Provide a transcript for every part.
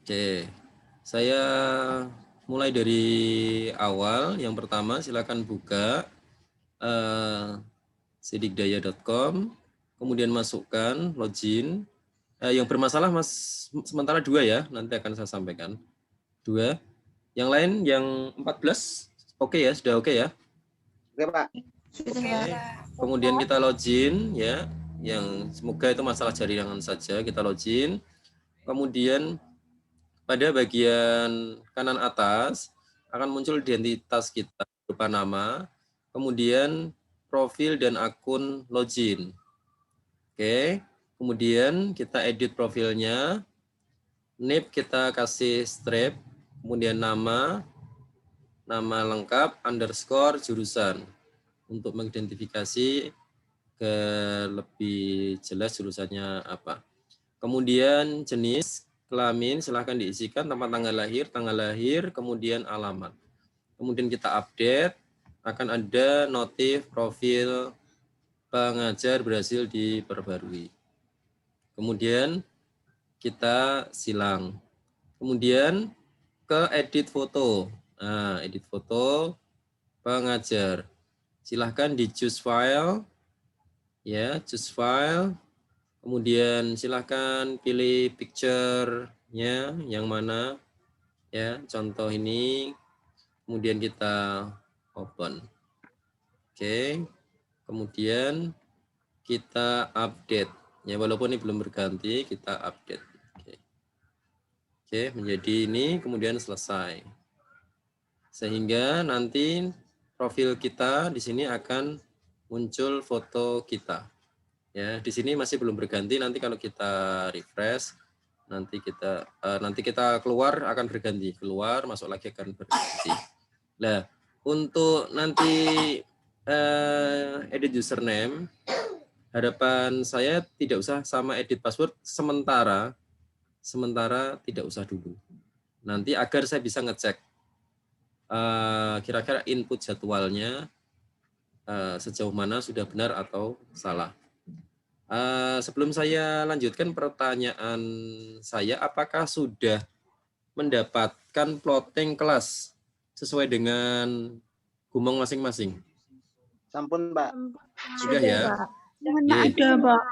Oke, saya mulai dari awal. Yang pertama, silakan buka sidikdaya.com, kemudian masukkan login. Yang bermasalah Mas sementara 2 ya, nanti akan saya sampaikan. 2. Yang lain yang 14 oke ya, sudah oke ya? Oke, Pak. Oke. Kemudian kita login ya, yang semoga itu masalah jaringan saja, kita login. Kemudian pada bagian kanan atas akan muncul identitas kita berupa nama, kemudian profil dan akun login. Oke, kemudian kita edit profilnya, NIP kita kasih strip, kemudian nama lengkap, underscore, jurusan, untuk mengidentifikasi ke lebih jelas jurusannya apa. Kemudian jenis kelamin silahkan diisikan, tempat tanggal lahir, kemudian alamat. Kemudian kita update, akan ada notif profil pengajar berhasil diperbarui. Kemudian kita silang. Kemudian ke edit foto. Nah, edit foto pengajar. Silahkan di choose file, ya, choose file. Kemudian silahkan pilih picture-nya yang mana, ya, contoh ini. Kemudian kita open. Oke, kemudian kita update. Ya, walaupun ini belum berganti, kita update. Oke, menjadi ini, kemudian selesai. Sehingga nanti profil kita di sini akan muncul foto kita. Ya, di sini masih belum berganti. Nanti kalau kita refresh, nanti kita keluar akan berganti, keluar masuk lagi akan berganti. Nah, untuk nanti edit username, harapan saya tidak usah sama edit password sementara tidak usah dulu. Nanti agar saya bisa ngecek kira-kira input jadwalnya sejauh mana sudah benar atau salah. Sebelum saya lanjutkan pertanyaan saya, apakah sudah mendapatkan plotting kelas sesuai dengan gumong masing-masing? Sampun, Pak. Sudah ya? Ada, Pak.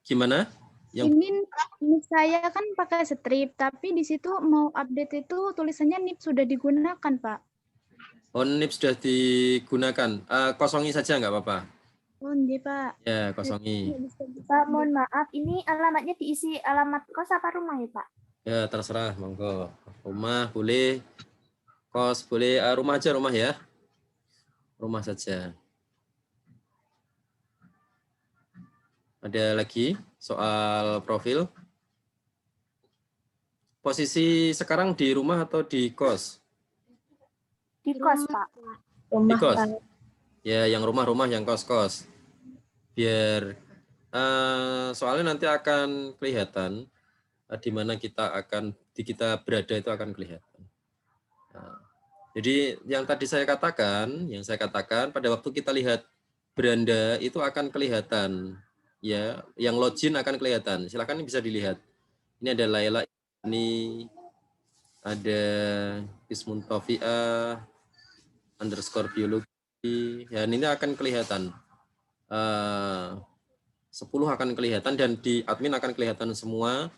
Gimana? Ini NIP saya kan pakai strip, tapi di situ mau update itu tulisannya NIP sudah digunakan, Pak. Oh, NIP sudah digunakan. Kosongi saja nggak apa-apa. Oh, iya, Pak. Ya, kosongi. Pak, mohon maaf, ini alamatnya diisi alamat kos apa rumah ya, Pak? Ya, terserah, monggo. Rumah boleh, kos boleh, rumah aja, rumah ya. Rumah saja. Ada lagi soal profil? Posisi sekarang di rumah atau di kos? Di kos, Pak. Di kos. Ya, yang rumah-rumah, yang kos-kos. Biar soalnya nanti akan kelihatan di mana kita berada itu akan kelihatan. Nah, jadi yang tadi saya katakan pada waktu kita lihat beranda itu akan kelihatan, ya, yang login akan kelihatan. Silakan bisa dilihat. Ini ada Laila, ini ada Ismun Taufia underscore biologi. Ya, ini akan kelihatan. 10 akan kelihatan dan di admin akan kelihatan semua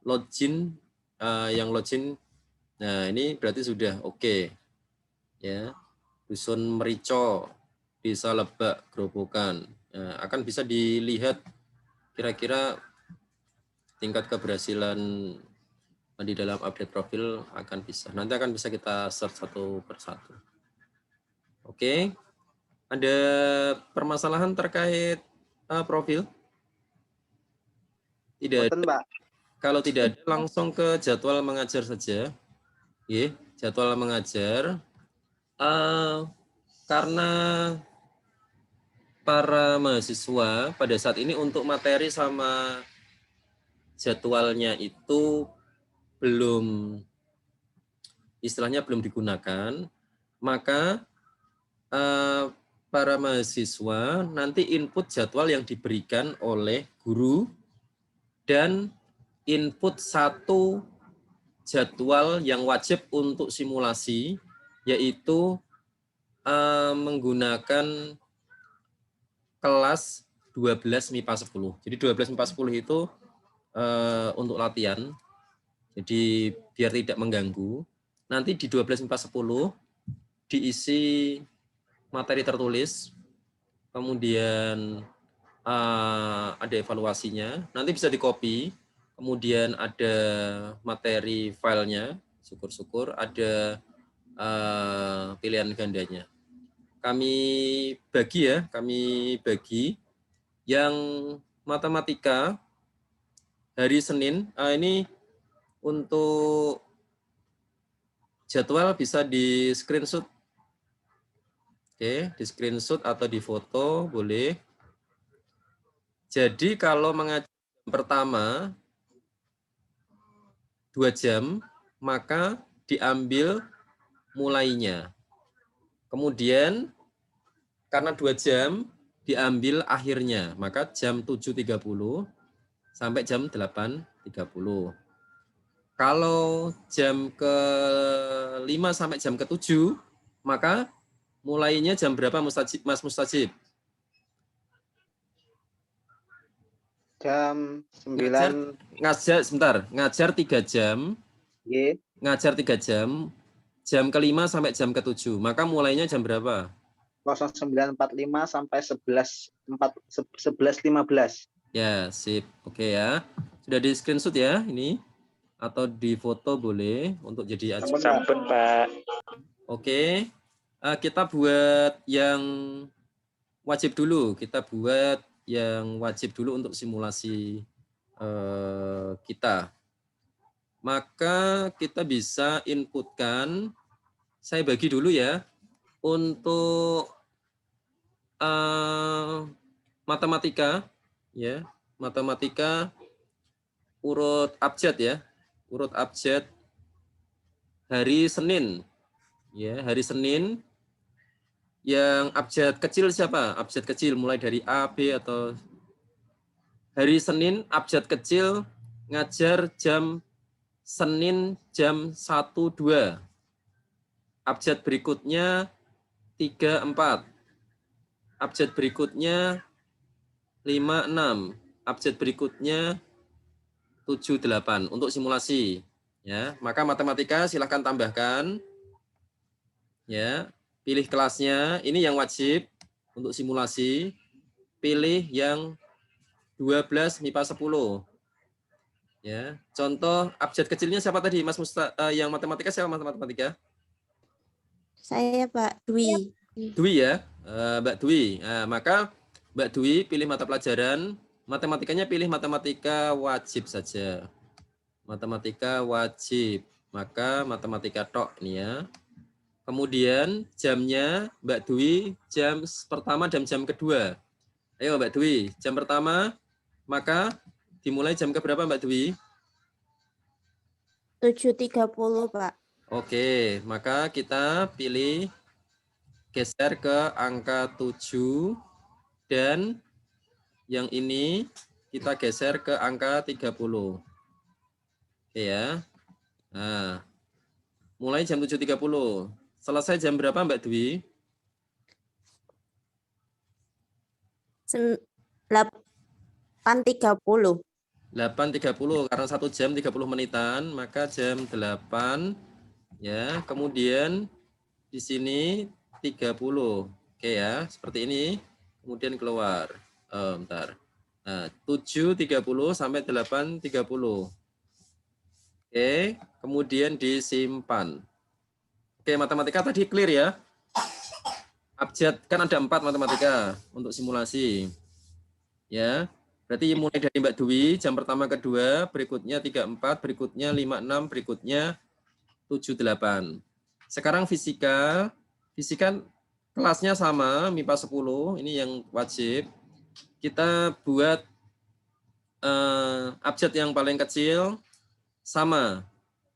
login yang login. Nah, ini berarti sudah oke. Ya. Dusun Merico, Desa Lebak, Grobogan. Nah, akan bisa dilihat kira-kira tingkat keberhasilan di dalam update profil akan bisa. Nanti akan bisa kita search satu persatu. Oke. Ada permasalahan terkait profil? Tidak ada. Pak. Kalau tidak ada, langsung ke jadwal mengajar saja. Jadwal mengajar. Karena para mahasiswa pada saat ini untuk materi sama jadwalnya itu istilahnya belum digunakan, maka para mahasiswa nanti input jadwal yang diberikan oleh guru dan input satu jadwal yang wajib untuk simulasi, yaitu menggunakan kelas 12 MIPA 10. Jadi 12 MIPA 10 itu untuk latihan. Jadi biar tidak mengganggu. Nanti di 12 MIPA 10 diisi materi tertulis, kemudian ada evaluasinya, nanti bisa di-copy, kemudian ada materi filenya, syukur-syukur ada pilihan gandanya. Kami bagi yang matematika hari Senin, ini untuk jadwal bisa di screenshot. Oke, di screenshot atau di foto boleh. Jadi kalau mengajar pertama 2 jam, maka diambil mulainya. Kemudian karena 2 jam diambil akhirnya, maka jam 7.30 sampai jam 8.30. Kalau jam ke-5 sampai jam ke-7, maka mulainya jam berapa Mas Mustajib? Jam 9. Ngajar 3 jam. Y. Ngajar 3 jam. Jam ke-5 sampai jam ke-7. Maka mulainya jam berapa? 09.45 sampai 11.15. Ya, sip. Oke ya. Sudah di screenshot ya ini? Atau di foto boleh untuk jadi acuan. Sampun, Pak. Oke. Kita buat yang wajib dulu. Kita buat yang wajib dulu untuk simulasi kita. Maka kita bisa inputkan, saya bagi dulu ya, untuk matematika, ya, matematika urut abjad ya, urut abjad hari Senin, ya, hari Senin. Yang abjad kecil siapa? Abjad kecil mulai dari A, B atau hari Senin abjad kecil ngajar jam Senin jam 1-2. Abjad berikutnya 3-4. Abjad berikutnya 5-6. Abjad berikutnya 7-8 untuk simulasi. Ya, maka matematika silahkan tambahkan. Ya. Pilih kelasnya, ini yang wajib untuk simulasi. Pilih yang 12 MIPA 10. Ya, contoh abjad kecilnya siapa tadi? Mas yang matematika siapa matematika? Saya Pak Dwi. Dwi ya, Mbak Dwi. Nah, maka Mbak Dwi pilih mata pelajaran, matematikanya pilih matematika wajib saja. Matematika wajib, maka matematika tok nih ya. Kemudian jamnya Mbak Dwi jam pertama dan jam kedua. Ayo Mbak Dwi, jam pertama, maka dimulai jam ke berapa Mbak Dwi? 7.30 Pak. Oke, maka kita pilih geser ke angka 7 dan yang ini kita geser ke angka 30. Oke ya. Nah, mulai jam 7.30. Selesai jam berapa Mbak Dwi? 8.30. 8.30 karena 1 jam 30 menitan, maka jam 8 ya. Kemudian di sini 30. Oke ya, seperti ini. Kemudian keluar. Bentar. Nah, 7.30 sampai 8.30. Oke, kemudian disimpan. Oke, matematika tadi clear ya. Abjad kan ada 4 matematika untuk simulasi. Ya. Berarti mulai dari Mbak Dwi jam pertama kedua, berikutnya 34, berikutnya 56, berikutnya 78. Sekarang fisika kelasnya sama, MIPA 10, ini yang wajib. Kita buat abjad yang paling kecil sama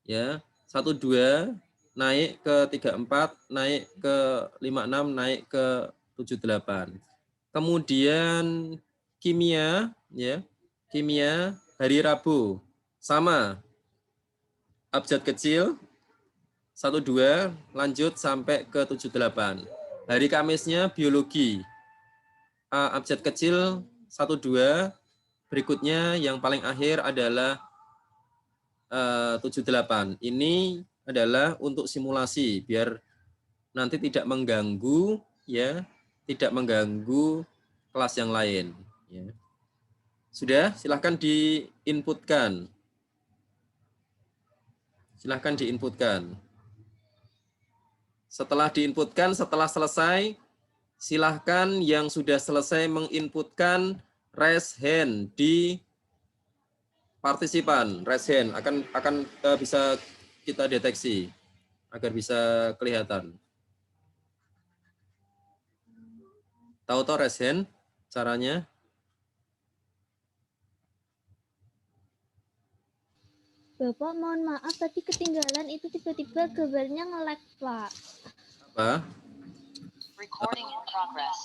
ya. 1-2 naik ke 34, naik ke 56, naik ke 78. Kemudian kimia ya. Kimia hari Rabu sama. abjad kecil 12 lanjut sampai ke 78. Hari Kamisnya biologi. Abjad kecil 12, berikutnya yang paling akhir adalah 78. Ini adalah untuk simulasi biar nanti tidak mengganggu ya, tidak mengganggu kelas yang lain ya. Sudah, silahkan diinputkan. Silahkan diinputkan. Setelah diinputkan, setelah selesai, silahkan yang sudah selesai menginputkan raise hand di partisipan. Raise hand akan bisa kita deteksi agar bisa kelihatan. Tahu raise hand caranya? Bapak, mohon maaf tadi ketinggalan itu tiba-tiba gambarnya nge-lag, Pak. Apa? Recording in progress.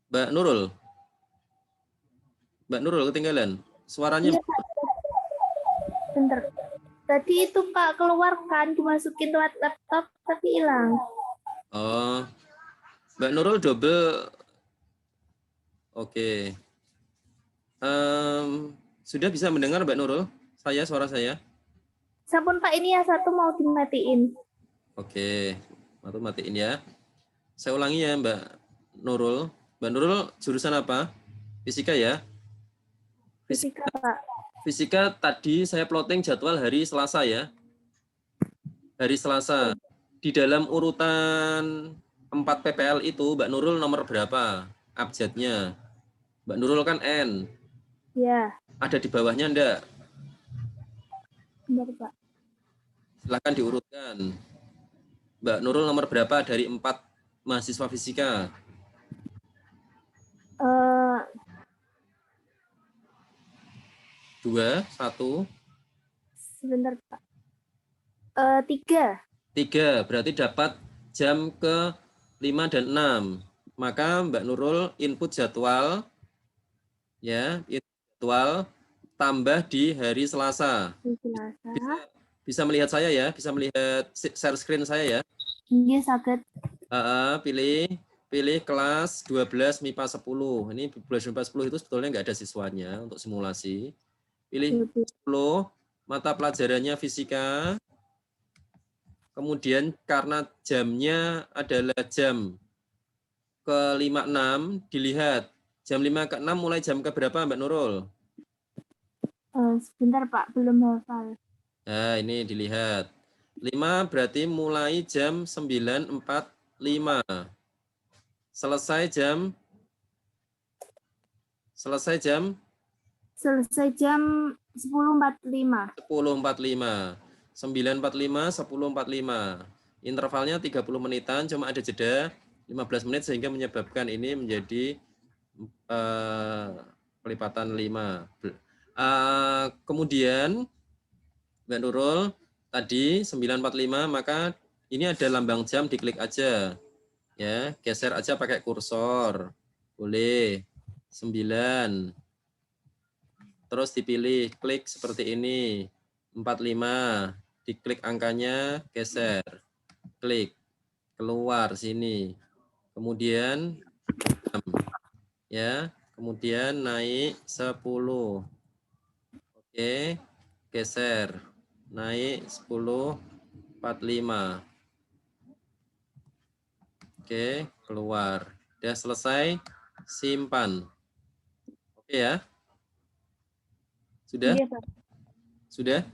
Mbak Nurul. Mbak Nurul ketinggalan. Suaranya. Iya, Pak. Bentar. Tadi itu Kak keluar kan, dimasukin lewat laptop tapi hilang. Oh. Mbak Nurul double. Oke. Sudah bisa mendengar Mbak Nurul? Suara saya? Sampun Pak, ini yang satu mau dimatiin. Oke, matiin ya. Saya ulangi ya Mbak Nurul. Mbak Nurul jurusan apa? Fisika ya? Fisika Pak. Fisika tadi saya plotting jadwal hari Selasa ya. Hari Selasa. Di dalam urutan 4 PPL itu Mbak Nurul nomor berapa abjadnya? Mbak Nurul kan N. Ya. Ada di bawahnya enggak? Benar Pak. Silakan diurutkan. Mbak Nurul nomor berapa dari 4 mahasiswa fisika? 2, 1. Sebentar Pak. 3. 3, berarti dapat jam ke 5 dan 6. Maka Mbak Nurul input jadwal, ya, input jadwal tambah di hari Selasa. Bisa melihat saya ya, bisa melihat share screen saya ya. Iya, sakit. Pilih kelas 12 MIPA 10. Ini 12 MIPA 10 itu sebetulnya nggak ada siswanya untuk simulasi. Pilih 10, mata pelajarannya fisika. Kemudian karena jamnya adalah jam ke 5.6, dilihat jam 5 ke 6 mulai jam ke berapa Mbak Nurul? Sebentar Pak, belum hafal. Nah, ini dilihat. 5 berarti mulai jam 9.45. Selesai jam 10.45. 10.45, 9.45, 10.45. Intervalnya 30 menitan, cuma ada jeda 15 menit sehingga menyebabkan ini menjadi pelipatan 5. Kemudian Mbak Nurul tadi 9.45, maka ini ada lambang jam, diklik aja. Ya, geser aja pakai kursor. Boleh. 9. Terus dipilih, klik seperti ini. 45. Diklik angkanya, geser. Klik. Keluar sini. Kemudian 6. Ya, kemudian naik 10. Oke, geser. Naik 10.45. Oke, keluar. Udah selesai, simpan. Oke ya? Sudah? Iya, Pak. Sudah?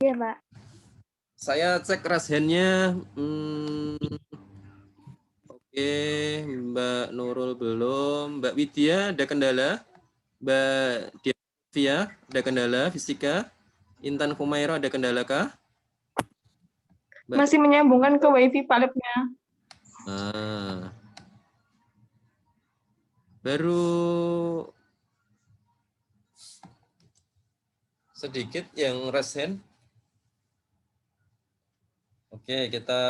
Iya, Pak. Saya cek raise hand-nya. Oke, Mbak Nurul belum. Mbak Widya ada kendala? Mbak Divya ada kendala fisika? Intan Humaira ada kendala kah? Masih menyambungkan ke WiFi Pak Labnya. Baru sedikit yang raise hand. Oke, kita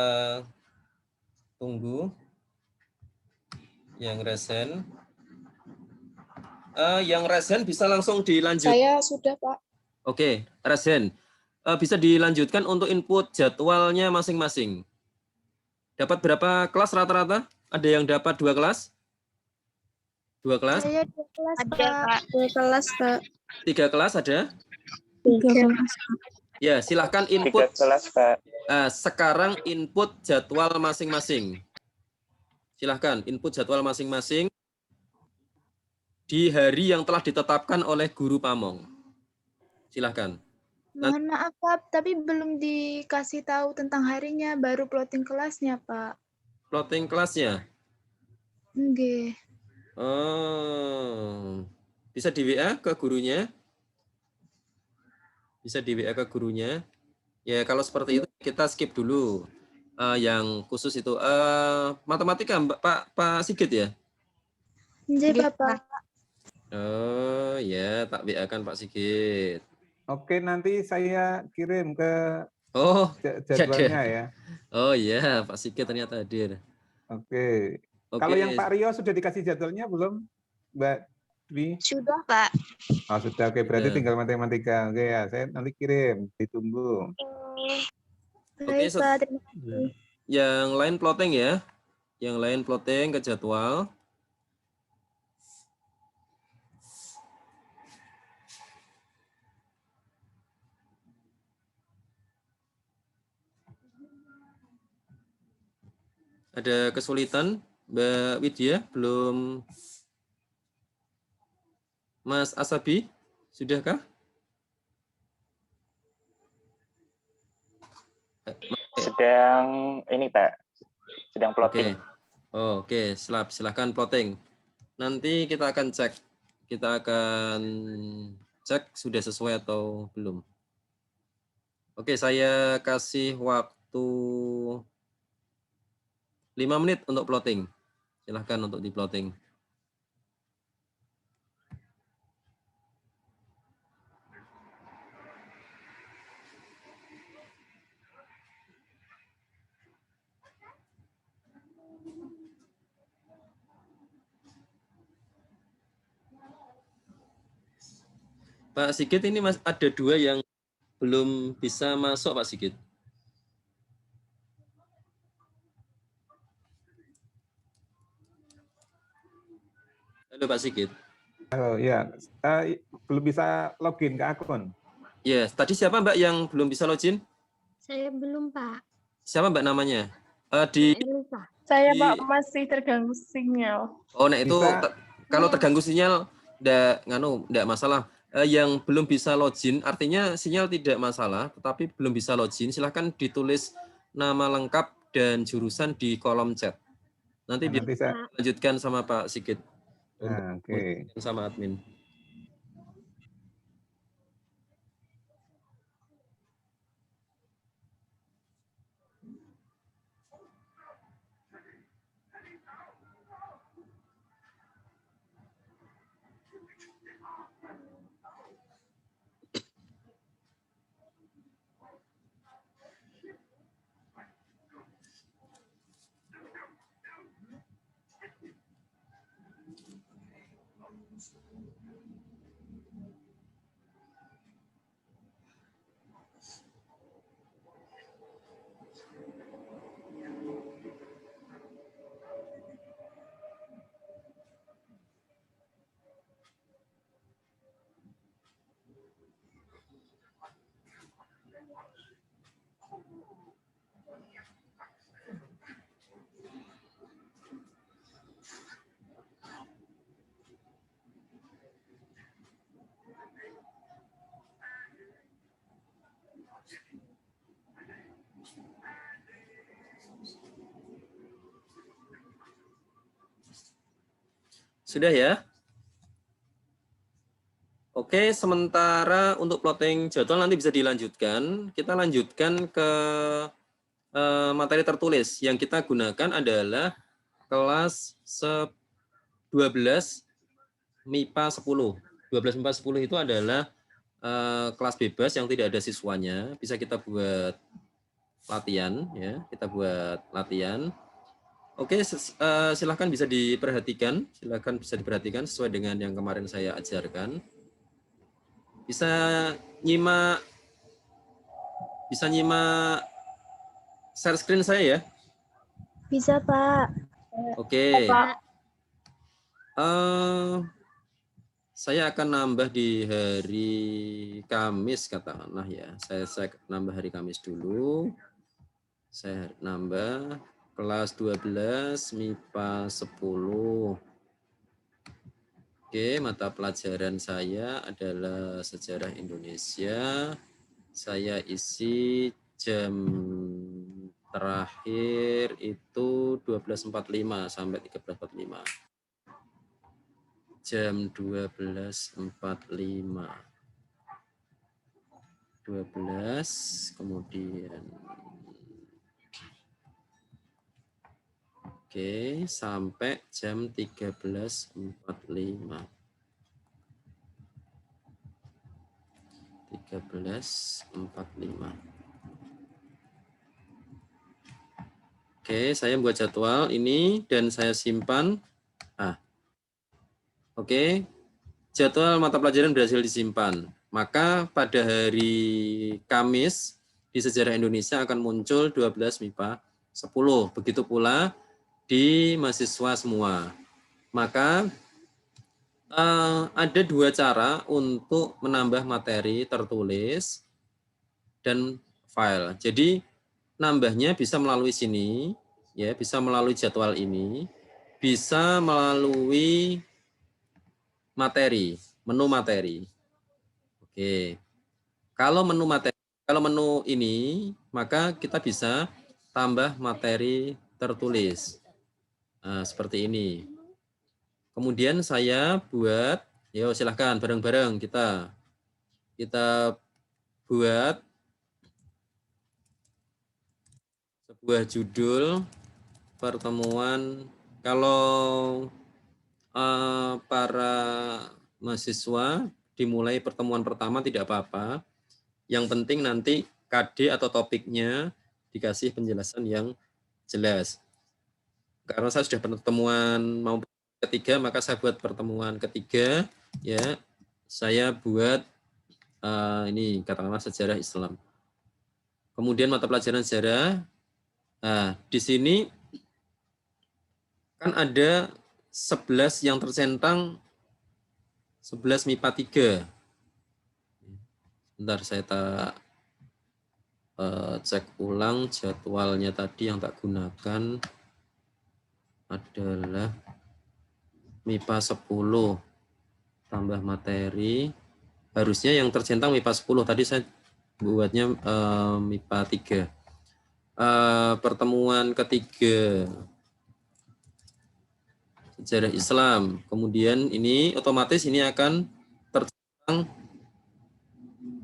tunggu yang raise hand. Yang raise hand bisa langsung dilanjut. Saya sudah, Pak. Oke, Resen. Bisa dilanjutkan untuk input jadwalnya masing-masing. Dapat berapa kelas rata-rata? Ada yang dapat 2 kelas? 2 kelas? Saya 2 kelas, Ada, Pak. Pak. 2 kelas, Pak. 3 kelas ada? 3 kelas. Ya, silahkan 3 input. kelas, Pak. Sekarang input jadwal masing-masing. Silahkan input jadwal masing-masing di hari yang telah ditetapkan oleh guru Pamong. Silahkan. Mohon maaf, Pak, tapi belum dikasih tahu tentang harinya, baru plotting kelasnya, Pak. Plotting kelasnya. Nggih. Oh, bisa di WA ke gurunya? Bisa di WA ke gurunya. Ya, kalau seperti itu kita skip dulu. Yang khusus itu matematika, Pak Sigit ya? Nggih, Bapak. Oh, ya, tak WA kan Pak Sigit. Oke, nanti saya kirim ke Oh, jadwalnya ya. Oh iya, Pak Sigit ternyata hadir. Oke. Oke. Kalau yang Pak Rio sudah dikasih jadwalnya belum, Mbak Dwi? Sudah, Pak. Oh, sudah. Oke, berarti Ya. tinggal matematika. Oke ya, saya nanti kirim, ditunggu. Baik, Pak. Terima kasih. Yang lain plotting ya. Yang lain plotting ke jadwal. Ada kesulitan, Mbak Widya? Belum? Mas Asabi, sudahkah? Sedang ini, Pak. Sedang plotting. Oke, silahkan plotting. Nanti kita akan cek. Kita akan cek sudah sesuai atau belum. Oke, saya kasih waktu 5 menit untuk plotting. Silahkan untuk di plotting. Pak Sigit, ini ada 2 yang belum bisa masuk, Pak Sigit. Halo Pak Sigit. Oh ya, belum bisa login ke akun. Ya, tadi siapa Mbak yang belum bisa login? Saya belum, Pak. Siapa Mbak namanya? Elisa. Saya Di- Pak masih terganggu sinyal. Oh, nah itu Bisa. kalau terganggu sinyal enggak masalah. Yang belum bisa login artinya sinyal tidak masalah, tetapi belum bisa login, silahkan ditulis nama lengkap dan jurusan di kolom chat. Nanti Nah, nanti saya, lanjutkan sama Pak Sigit. nah, oke. Sama admin. Sudah ya? Oke, sementara untuk plotting jadwal nanti bisa dilanjutkan. Kita lanjutkan ke materi tertulis. Yang kita gunakan adalah kelas 12 MIPA 10. 12 MIPA 10 itu adalah kelas bebas yang tidak ada siswanya. Bisa kita buat latihan ya, kita buat latihan. Oke, silahkan bisa diperhatikan, sesuai dengan yang kemarin saya ajarkan. Bisa nyimak share screen saya ya? Bisa, Pak. Oke. Pak. Saya akan nambah di hari Kamis katakanlah ya. Saya nambah hari Kamis dulu. Saya nambah kelas 12 MIPA 10. Oke, mata pelajaran saya adalah Sejarah Indonesia. Saya isi jam terakhir itu 12.45 sampai 13.45. Jam 12.45. 12, kemudian oke, sampai jam 13.45. 13.45. Oke, saya buat jadwal ini dan saya simpan. Oke, jadwal mata pelajaran berhasil disimpan. Maka pada hari Kamis di Sejarah Indonesia akan muncul 12 MIPA 10. Begitu pula di mahasiswa semua. Maka ada dua cara untuk menambah materi tertulis dan file. Jadi nambahnya bisa melalui sini, ya, bisa melalui jadwal ini, bisa melalui materi, menu materi. Oke. Kalau menu materi, kalau menu ini, maka kita bisa tambah materi tertulis. Nah, seperti ini. Kemudian saya buat, yuk silahkan bareng-bareng kita buat sebuah judul pertemuan. Kalau para mahasiswa dimulai pertemuan pertama tidak apa-apa. Yang penting nanti KD atau topiknya dikasih penjelasan yang jelas. Karena saya sudah pertemuan mau ketiga, maka saya buat pertemuan ketiga, ya. Saya buat ini katakanlah sejarah Islam. Kemudian mata pelajaran sejarah. Nah, di sini kan ada 11 yang tercentang, 11 MIPA 3. Bentar saya cek ulang jadwalnya tadi yang tak gunakan adalah MIPA 10 tambah materi. Harusnya yang tercentang MIPA 10, tadi saya buatnya MIPA 3. Pertemuan ketiga sejarah Islam. Kemudian ini otomatis ini akan tercentang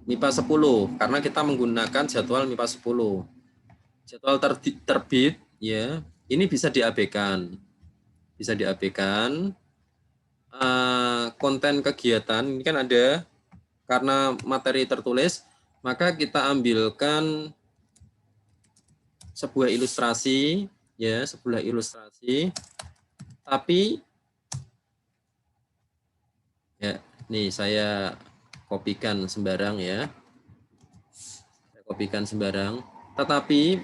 MIPA 10 karena kita menggunakan jadwal MIPA 10. Jadwal terbit ya, ini bisa diabaikan. Bisa diabaikan. Konten kegiatan ini kan ada, karena materi tertulis, maka kita ambilkan sebuah ilustrasi ya, sebuah ilustrasi. Tapi ya, nih saya kopikan sembarang ya. Saya kopikan sembarang. Tetapi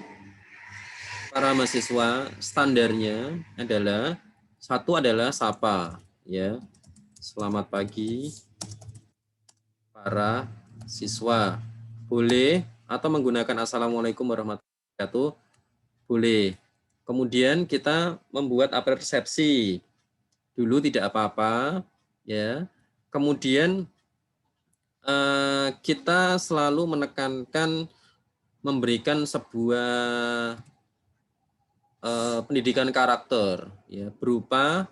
para mahasiswa standarnya adalah satu adalah sapa ya. Selamat pagi para siswa. Boleh atau menggunakan assalamualaikum warahmatullahi wabarakatuh. Boleh. Kemudian kita membuat persepsi dulu tidak apa-apa ya. Kemudian kita selalu menekankan memberikan sebuah pendidikan karakter ya, berupa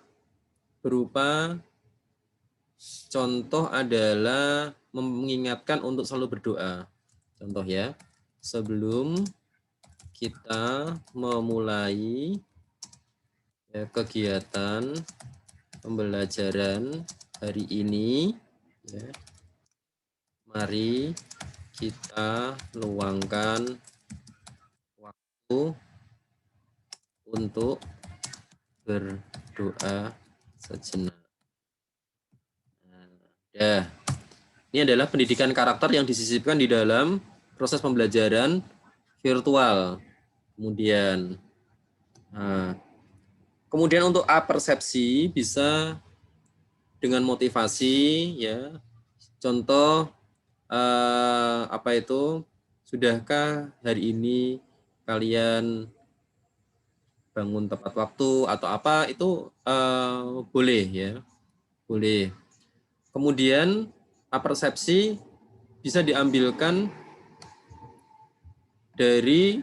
contoh adalah mengingatkan untuk selalu berdoa. Contoh ya, sebelum kita memulai ya, kegiatan pembelajaran hari ini, ya, mari kita luangkan waktu untuk berdoa sejenak. Nah, Ini adalah pendidikan karakter yang disisipkan di dalam proses pembelajaran virtual. Kemudian untuk apersepsi bisa dengan motivasi, ya. Contoh sudahkah hari ini kalian bangun tepat waktu atau apa, itu boleh, ya, boleh. Kemudian apersepsi bisa diambilkan dari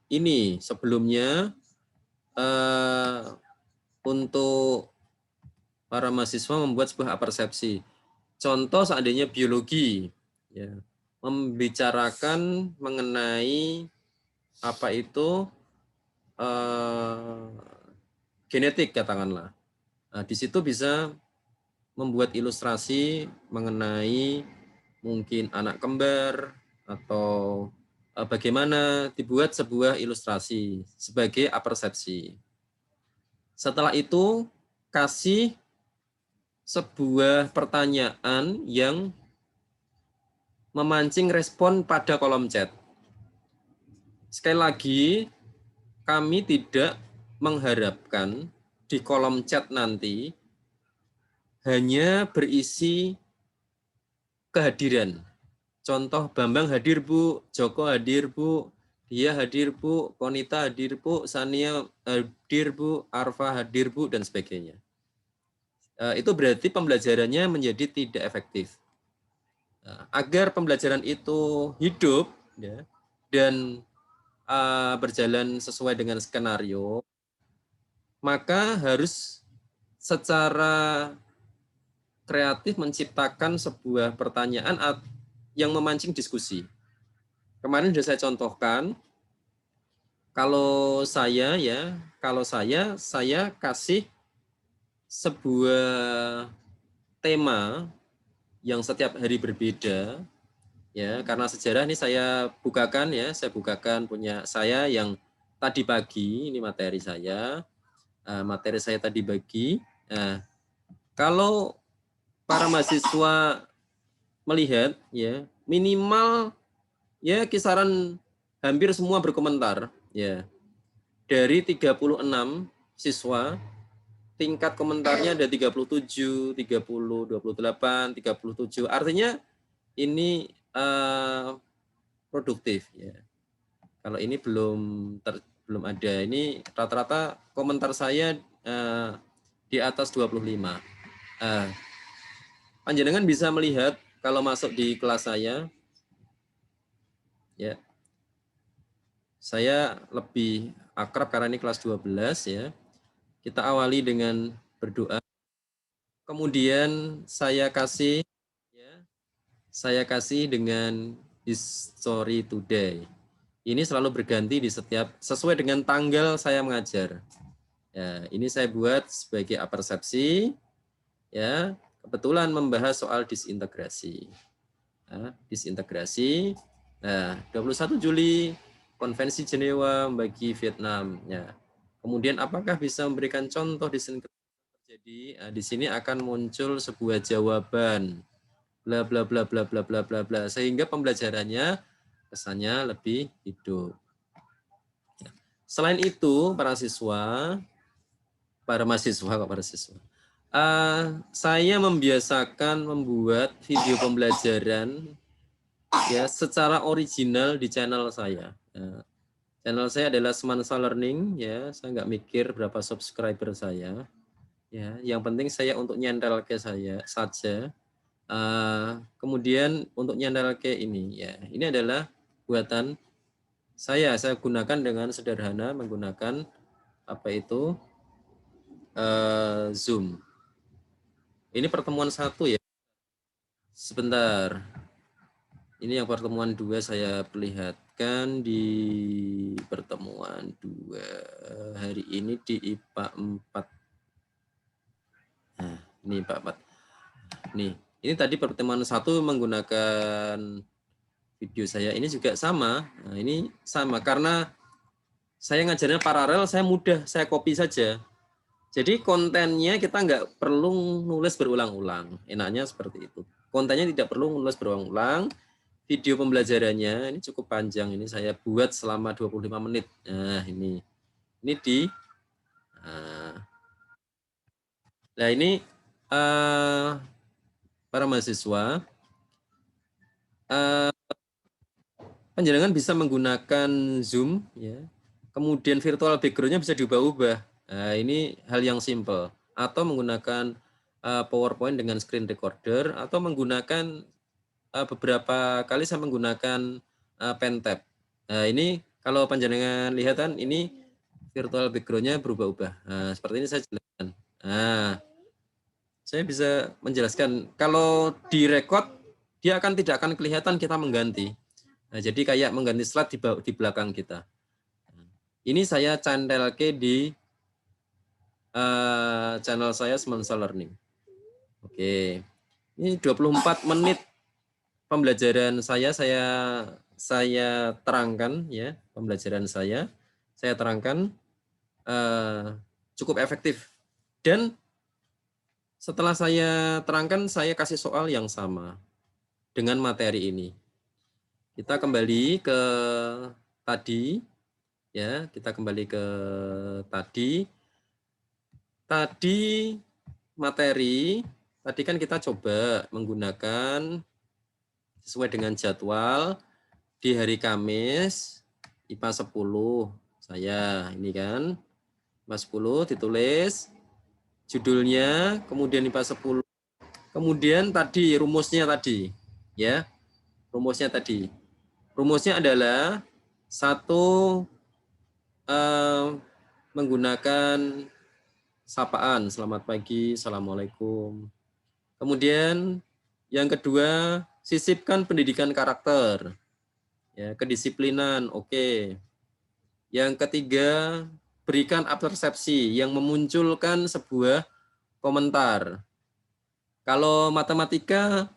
ini sebelumnya. Untuk para mahasiswa membuat sebuah apersepsi. Contoh seandainya biologi, ya, membicarakan mengenai apa itu genetik katakanlah. Nah, di situ bisa membuat ilustrasi mengenai mungkin anak kembar atau bagaimana dibuat sebuah ilustrasi sebagai apersepsi. Setelah itu kasih sebuah pertanyaan yang memancing respon pada kolom chat. Sekali lagi, kami tidak mengharapkan di kolom chat nanti hanya berisi kehadiran. Contoh, Bambang hadir Bu, Joko hadir Bu, Dia hadir Bu, Konita hadir Bu, Sania hadir Bu, Arfa hadir Bu, dan sebagainya. Itu berarti pembelajarannya menjadi tidak efektif. Agar pembelajaran itu hidup, ya, dan berjalan sesuai dengan skenario, maka harus secara kreatif menciptakan sebuah pertanyaan yang memancing diskusi. Kemarin sudah saya contohkan, kalau saya kasih sebuah tema yang setiap hari berbeda, ya, karena sejarah ini saya bukakan punya saya yang tadi pagi, ini materi saya tadi pagi. Nah, kalau para mahasiswa melihat, ya, minimal ya kisaran hampir semua berkomentar, ya. Dari 36 siswa, tingkat komentarnya ada 37, 30, 28, 37. Artinya ini produktif, ya. Kalau ini belum ada. Ini rata-rata komentar saya di atas 25. Panjenengan bisa melihat kalau masuk di kelas saya, ya, saya lebih akrab karena ini kelas 12, ya. Kita awali dengan berdoa. Kemudian saya kasih dengan history today. Ini selalu berganti di sesuai dengan tanggal saya mengajar. Ya, ini saya buat sebagai apersepsi, ya. Kebetulan membahas soal disintegrasi. Nah, disintegrasi. Nah, 21 Juli Konvensi Jenewa bagi Vietnam. Ya. Kemudian apakah bisa memberikan contoh disintegrasi terjadi? Di sini akan muncul sebuah jawaban. Bla bla bla bla bla bla bla bla, sehingga pembelajarannya kesannya lebih hidup. Ya. Selain itu, para mahasiswa, saya membiasakan membuat video pembelajaran, ya, secara original di channel saya. Channel saya adalah Semansa Learning, ya. Saya nggak mikir berapa subscriber saya, ya. Yang penting saya untuk nyendel ke saya saja. Kemudian untuk nyendel ke ini, ya, ini adalah buatan saya gunakan dengan sederhana menggunakan Zoom. Ini pertemuan 1, ya. Sebentar. Ini yang pertemuan 2 saya perlihatkan di pertemuan 2. Hari ini di IPA 4. Nah, ini IPA 4. Nih, ini tadi pertemuan 1 menggunakan video saya. Ini juga sama. Nah, ini sama karena saya ngajarnya paralel, saya copy saja. Jadi kontennya kita nggak perlu nulis berulang-ulang. Enaknya seperti itu. kontennya tidak perlu ngulas berulang-ulang. Video pembelajarannya ini cukup panjang, ini saya buat selama 25 menit. Nah, ini di nah ini para mahasiswa, panjenengan bisa menggunakan Zoom, ya. Kemudian virtual background-nya bisa diubah-ubah. Nah, ini hal yang simple. Atau menggunakan PowerPoint dengan screen recorder, atau menggunakan beberapa kali saya menggunakan pen tab. Nah, ini kalau panjenengan lihat kan, ini virtual background-nya berubah-ubah. Nah, seperti ini saya jelaskan. Nah, saya bisa menjelaskan. Kalau direkod, dia tidak akan kelihatan kita mengganti. Nah, jadi kayak mengganti slide di belakang kita. Ini saya cantelke di channel saya Semansa Learning. Oke, ini 24 menit pembelajaran saya terangkan, ya, pembelajaran saya terangkan cukup efektif. Dan setelah saya terangkan, saya kasih soal yang sama dengan materi ini. Kita kembali ke tadi, ya, kita kembali ke tadi materi. Tadi kan kita coba menggunakan sesuai dengan jadwal di hari Kamis IPA 10. Saya ini kan IPA 10 ditulis judulnya, kemudian IPA 10. Kemudian tadi rumusnya tadi, ya. Rumusnya tadi. Rumusnya adalah satu, menggunakan sapaan, selamat pagi, assalamualaikum. Kemudian yang kedua, sisipkan pendidikan karakter, ya, kedisiplinan, oke. Yang ketiga, berikan persepsi yang memunculkan sebuah komentar. Kalau matematika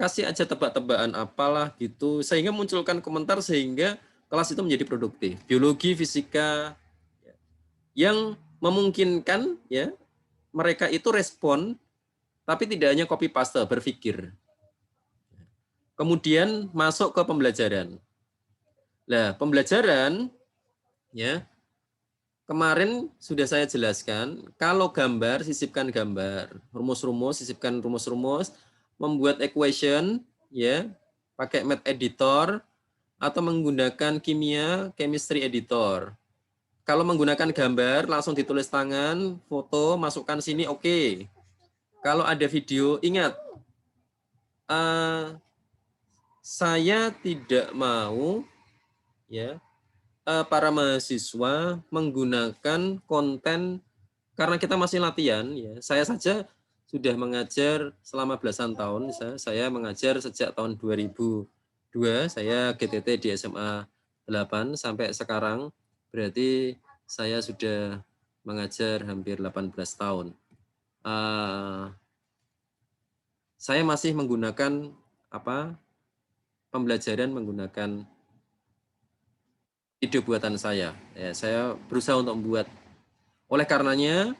kasih aja tebak-tebakan apalah gitu, sehingga munculkan komentar sehingga kelas itu menjadi produktif. Biologi, fisika, yang memungkinkan, ya, mereka itu respon, tapi tidak hanya copy paste, berpikir. Kemudian masuk ke pembelajaran. Nah, pembelajaran, ya, kemarin sudah saya jelaskan, kalau gambar, sisipkan gambar, rumus-rumus, sisipkan rumus-rumus, membuat equation, ya, pakai math editor, atau menggunakan kimia, chemistry editor. Kalau menggunakan gambar, langsung ditulis tangan, foto, masukkan sini, oke. Kalau ada video, ingat, saya tidak mau, ya, para mahasiswa menggunakan konten karena kita masih latihan, ya. Saya saja sudah mengajar selama belasan tahun. Saya mengajar sejak tahun 2002. Saya GTT di SMA 8 sampai sekarang. Berarti saya sudah mengajar hampir 18 tahun. Saya masih menggunakan pembelajaran menggunakan video buatan saya. Ya, saya berusaha untuk membuat. Oleh karenanya,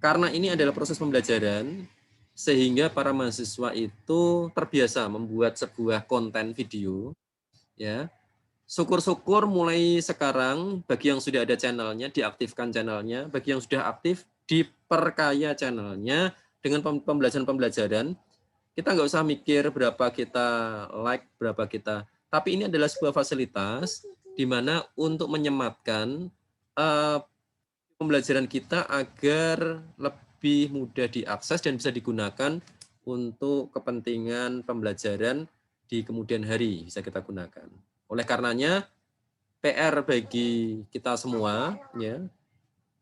karena ini adalah proses pembelajaran, sehingga para mahasiswa itu terbiasa membuat sebuah konten video. Ya, syukur-syukur mulai sekarang bagi yang sudah ada channelnya diaktifkan channelnya, bagi yang sudah aktif diperkaya channelnya dengan pembelajaran-pembelajaran. Kita nggak usah mikir berapa kita like, berapa kita. Tapi ini adalah sebuah fasilitas di mana untuk menyematkan pembelajaran kita agar lebih mudah diakses dan bisa digunakan untuk kepentingan pembelajaran di kemudian hari bisa kita gunakan. Oleh karenanya, PR bagi kita semua, ya,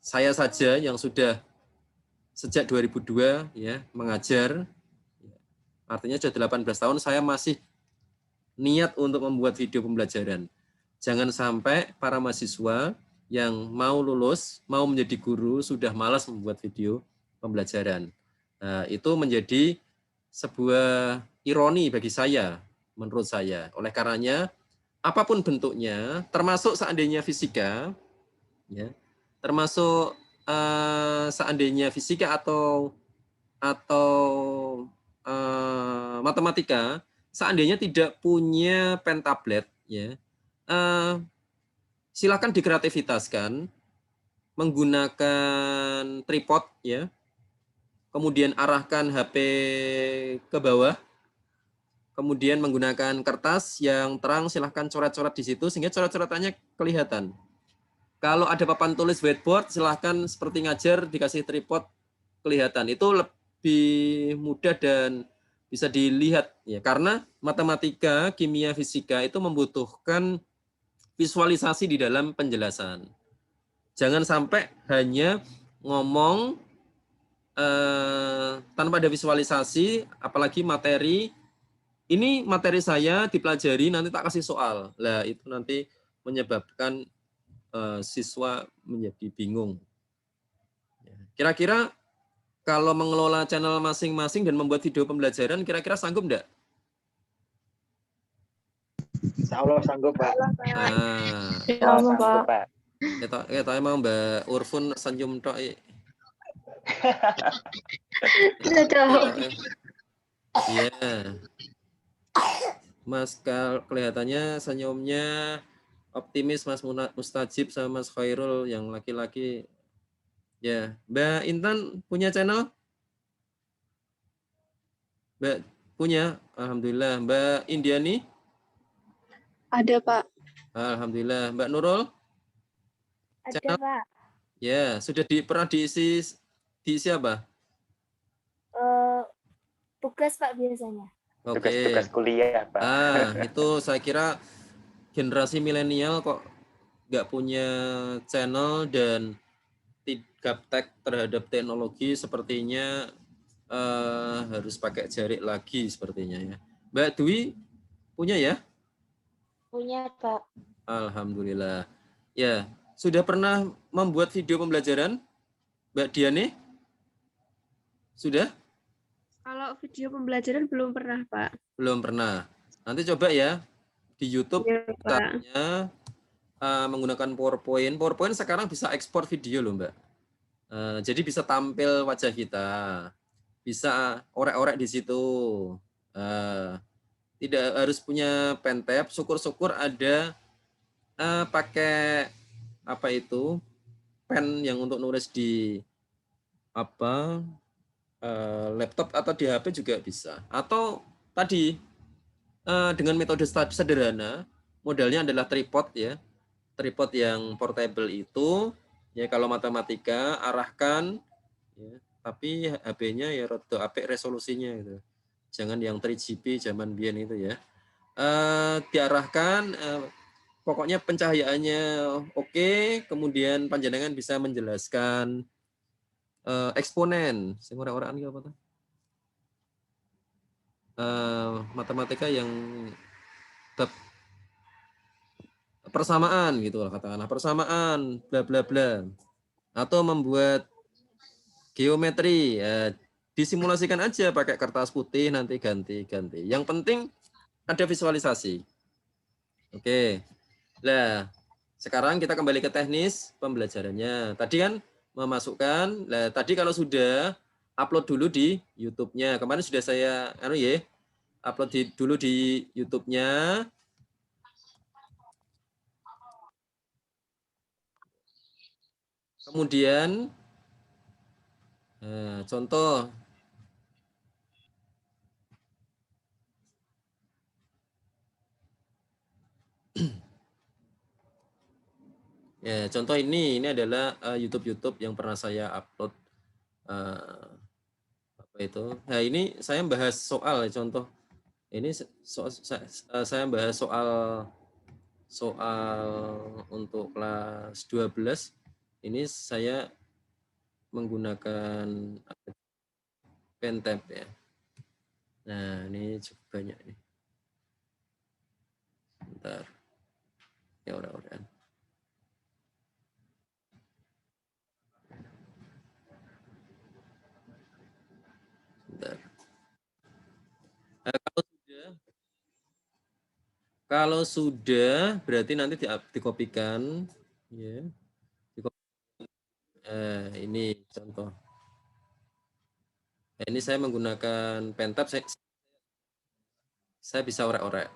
saya saja yang sudah sejak 2002 ya mengajar, artinya sudah 18 tahun saya masih niat untuk membuat video pembelajaran. Jangan sampai para mahasiswa yang mau lulus, mau menjadi guru, sudah malas membuat video pembelajaran. Nah, itu menjadi sebuah ironi bagi saya, menurut saya. Oleh karenanya, apapun bentuknya, termasuk seandainya fisika, ya, termasuk seandainya fisika atau atau matematika, seandainya tidak punya pen tablet, ya, silakan dikreativitaskan menggunakan tripod, ya, kemudian arahkan HP ke bawah, kemudian menggunakan kertas yang terang, silahkan coret-coret di situ sehingga coret-coretannya kelihatan. Kalau ada papan tulis whiteboard, silahkan seperti ngajar dikasih tripod kelihatan. Itu lebih mudah dan bisa dilihat, ya, karena matematika, kimia, fisika itu membutuhkan visualisasi di dalam penjelasan. Jangan sampai hanya ngomong tanpa ada visualisasi, apalagi materi. Ini materi saya dipelajari, nanti tak kasih soal. Lah itu nanti menyebabkan siswa menjadi bingung. Kira-kira kalau mengelola channel masing-masing dan membuat video pembelajaran, kira-kira sanggup enggak? Insya Allah sanggup, Pak. Nah, Sanggup, Pak. kita emang Mbak Urfun senyum tok. Iya. Mas kelihatannya senyumnya optimis, Mas Mustajib sama Mas Khairul yang laki-laki. Ya, Mbak Intan punya channel? Mbak punya? Alhamdulillah. Mbak Indiani? Ada, Pak. Alhamdulillah. Mbak Nurul? Ada, Channel? Pak. Ya, sudah pernah diisi apa? Tugas, Pak, biasanya. Oke. Tugas kuliah, Pak. Itu saya kira generasi milenial kok nggak punya channel dan gaptek terhadap teknologi, sepertinya harus pakai jari lagi sepertinya, ya. Mbak Dwi punya, ya? Punya, Pak. Alhamdulillah. Ya, sudah pernah membuat video pembelajaran, Mbak Diane? Sudah? Kalau video pembelajaran belum pernah, Pak. Belum pernah. Nanti coba ya di YouTube Iya, Pak. caranya menggunakan PowerPoint. PowerPoint sekarang bisa ekspor video loh, Mbak. Jadi bisa tampil wajah kita, bisa orek-orek di situ. Tidak harus punya pen tab. Syukur-syukur ada pakai apa itu pen yang untuk nulis di laptop atau di HP juga bisa. Atau tadi dengan metode sederhana, modalnya adalah tripod, ya. Tripod yang portable itu, ya, kalau matematika arahkan, ya, tapi HP-nya ya rada apik resolusinya gitu. Jangan yang 3GP zaman biyen itu, ya. Diarahkan, pokoknya pencahayaannya oke, kemudian panjenengan bisa menjelaskan eksponen, sing ora-oraan iki apa tuh? Matematika yang bab persamaan gitu lah, katakanlah persamaan bla bla bla, atau membuat geometri, disimulasikan aja pakai kertas putih, nanti ganti-ganti. Yang penting ada visualisasi. Oke. Nah, sekarang kita kembali ke teknis pembelajarannya. Tadi kan memasukkan, nah tadi kalau sudah upload dulu di YouTube-nya. Kemarin sudah saya upload dulu di YouTube-nya. Kemudian contoh ya, contoh ini adalah YouTube yang pernah saya upload. Apa itu? Nah, ini saya bahas soal, contoh. Ini saya bahas soal untuk kelas 12. Ini saya menggunakan pen tab, ya. Nah, ini cukup banyak nih. Bentar. Ya udah. Bentar. Nah, kalau sudah berarti nanti dikopikan, ya. Ini contoh. Nah, ini saya menggunakan pentab, saya bisa orek-orek.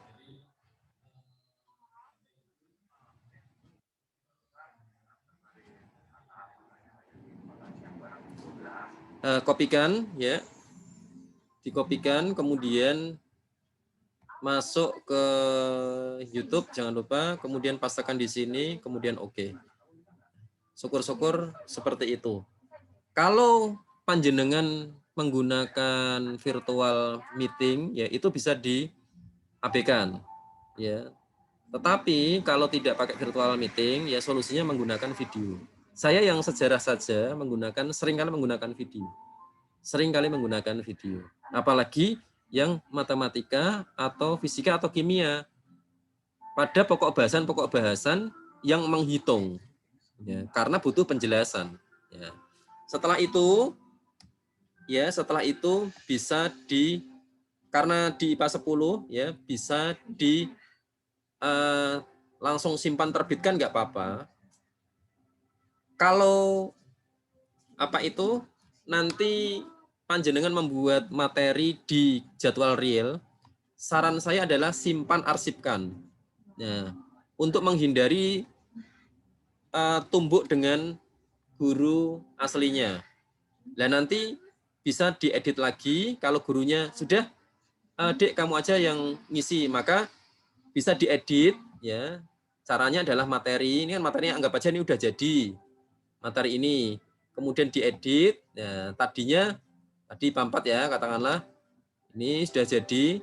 Kopikan ya, dikopikan, kemudian masuk ke YouTube, jangan lupa, kemudian pastekan di sini, kemudian oke. Syukur-syukur seperti itu. Kalau panjenengan menggunakan virtual meeting, ya itu bisa diabaikan, ya. Tetapi kalau tidak pakai virtual meeting, ya solusinya menggunakan video. Saya yang sejarah saja seringkali menggunakan video. Seringkali menggunakan video. Apalagi yang matematika atau fisika atau kimia. Pada pokok bahasan yang menghitung. Ya, karena butuh penjelasan. Ya. Setelah itu bisa karena di IPA 10 ya bisa langsung simpan terbitkan nggak apa-apa. Kalau nanti panjenengan membuat materi di jadwal real, saran saya adalah simpan arsipkan. Nah, untuk menghindari tumbuk dengan guru aslinya. Nah, nanti bisa diedit lagi kalau gurunya sudah Dek kamu aja yang ngisi, maka bisa diedit ya. Caranya adalah materi, ini kan materinya anggap aja ini udah jadi. Materi ini kemudian diedit. Nah, tadi 4 ya, katakanlah ini sudah jadi.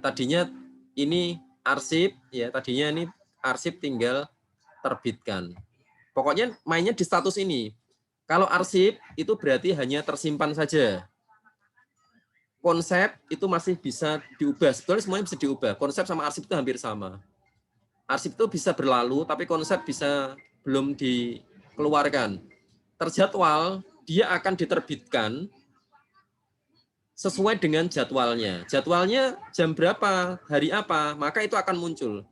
Tadinya ini arsip ya, tadinya ini arsip tinggal terbitkan. Pokoknya mainnya di status ini. Kalau arsip itu berarti hanya tersimpan saja. Konsep itu masih bisa diubah. Sebetulnya semuanya bisa diubah. Konsep sama arsip itu hampir sama. Arsip itu bisa berlalu, tapi konsep belum dikeluarkan. Terjadwal, dia akan diterbitkan sesuai dengan jadwalnya. Jadwalnya jam berapa, hari apa, maka itu akan muncul.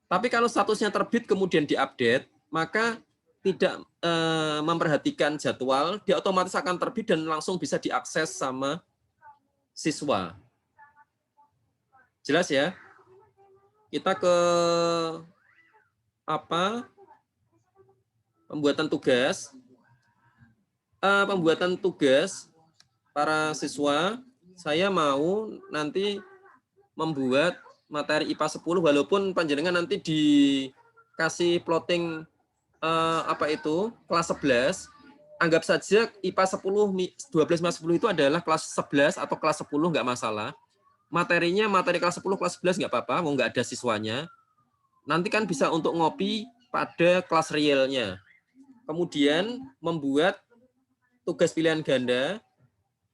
Tapi kalau statusnya terbit kemudian diupdate, maka tidak memperhatikan jadwal, dia otomatis akan terbit dan langsung bisa diakses sama siswa. Jelas ya? Kita ke pembuatan tugas. Pembuatan tugas para siswa, saya mau nanti membuat materi IPA 10 walaupun panjenengan nanti dikasih plotting kelas 11, anggap saja IPA 10 12 itu adalah kelas 11 atau kelas 10 nggak masalah. Materinya materi kelas 10 kelas 11 nggak apa-apa, mau nggak ada siswanya. Nanti kan bisa untuk ngopi pada kelas realnya. Kemudian membuat tugas pilihan ganda,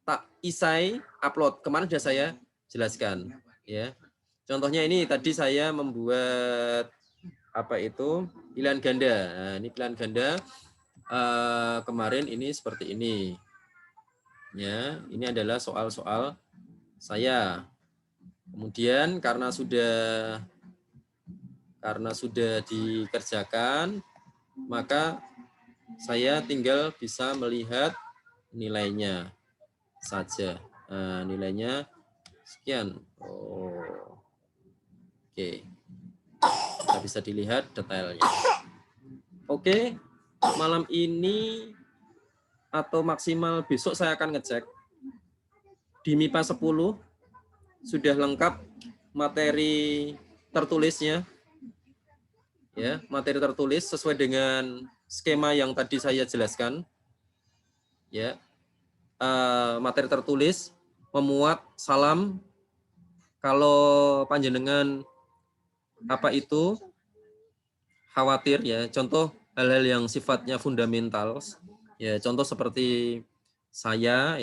tak isai upload. Kemarin sudah saya jelaskan ya. Contohnya ini tadi saya membuat pilihan ganda. Nah, ini pilihan ganda kemarin ini seperti ini. Ya, ini adalah soal-soal saya. Kemudian karena sudah dikerjakan, maka saya tinggal bisa melihat nilainya saja. Nah, nilainya sekian. Oke. Kita bisa dilihat detailnya. Oke, malam ini atau maksimal besok saya akan ngecek. Di MIPA 10 sudah lengkap materi tertulisnya. Ya, materi tertulis sesuai dengan skema yang tadi saya jelaskan. Ya. Materi tertulis memuat salam. Kalau panjenengan khawatir ya, contoh hal-hal yang sifatnya fundamental ya, contoh seperti saya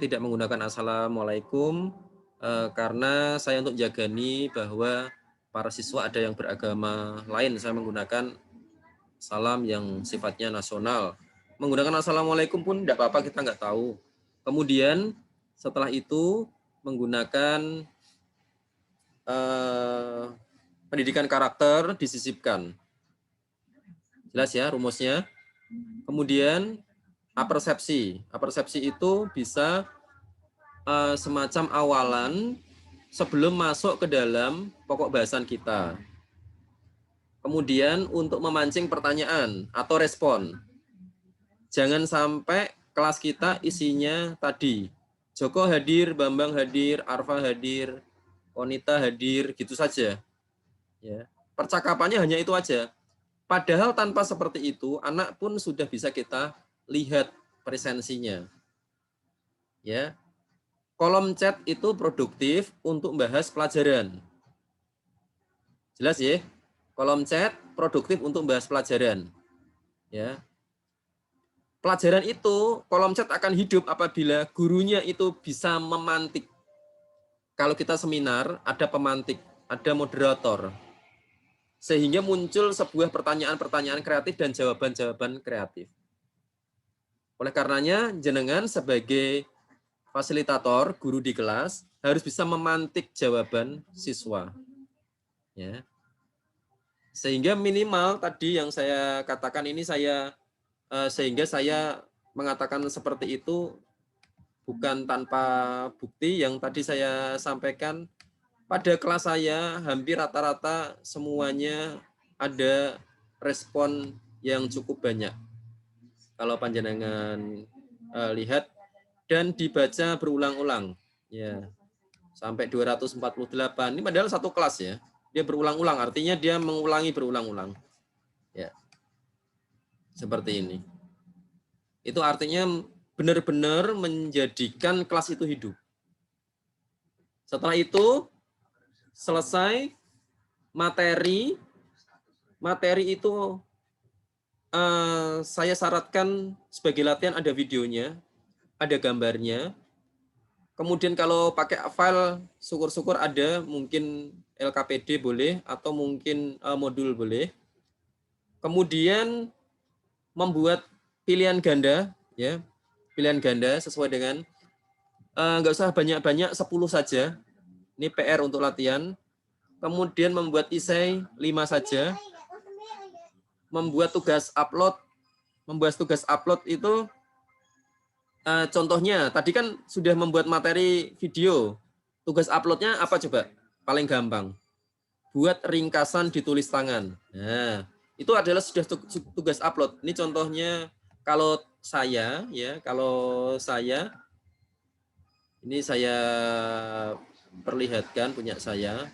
tidak menggunakan assalamualaikum karena saya untuk jagani bahwa para siswa ada yang beragama lain, saya menggunakan salam yang sifatnya nasional. Menggunakan assalamualaikum pun tidak apa-apa, kita nggak tahu. Kemudian setelah itu menggunakan pendidikan karakter disisipkan. Jelas ya rumusnya. Kemudian apersepsi. Apersepsi itu bisa semacam awalan sebelum masuk ke dalam pokok bahasan kita. Kemudian untuk memancing pertanyaan atau respon. Jangan sampai kelas kita isinya tadi. Joko hadir, Bambang hadir, Arfa hadir, Konita hadir, gitu saja. Ya. Percakapannya hanya itu aja. Padahal tanpa seperti itu, anak pun sudah bisa kita lihat presensinya. Ya. Kolom chat itu produktif untuk bahas pelajaran. Jelas ya? Kolom chat produktif untuk bahas pelajaran. Ya. Pelajaran itu, kolom chat akan hidup apabila gurunya itu bisa memantik. Kalau kita seminar, ada pemantik, ada moderator. Sehingga muncul sebuah pertanyaan-pertanyaan kreatif dan jawaban-jawaban kreatif. Oleh karenanya, jenengan sebagai fasilitator, guru di kelas, harus bisa memantik jawaban siswa. Ya. Sehingga minimal tadi yang saya katakan ini sehingga saya mengatakan seperti itu bukan tanpa bukti. Yang tadi saya sampaikan, pada kelas saya hampir rata-rata semuanya ada respon yang cukup banyak. Kalau panjenengan lihat dan dibaca berulang-ulang, ya sampai 248. Ini padahal satu kelas ya. Dia berulang-ulang, artinya dia mengulangi berulang-ulang. Ya. Seperti ini. Itu artinya benar-benar menjadikan kelas itu hidup. Setelah itu selesai materi itu saya syaratkan sebagai latihan ada videonya, ada gambarnya. Kemudian kalau pakai file, syukur-syukur ada, mungkin LKPD boleh, atau mungkin modul boleh. Kemudian membuat pilihan ganda, ya, pilihan ganda sesuai dengan, nggak usah banyak-banyak, 10 saja. Ini PR untuk latihan. Kemudian membuat esai 5 saja. Membuat tugas upload itu, contohnya, tadi kan sudah membuat materi video. Tugas uploadnya apa coba? Paling gampang. Buat ringkasan ditulis tangan. Nah, itu adalah sudah tugas upload. Ini contohnya kalau saya, ya, ini saya perlihatkan punya saya.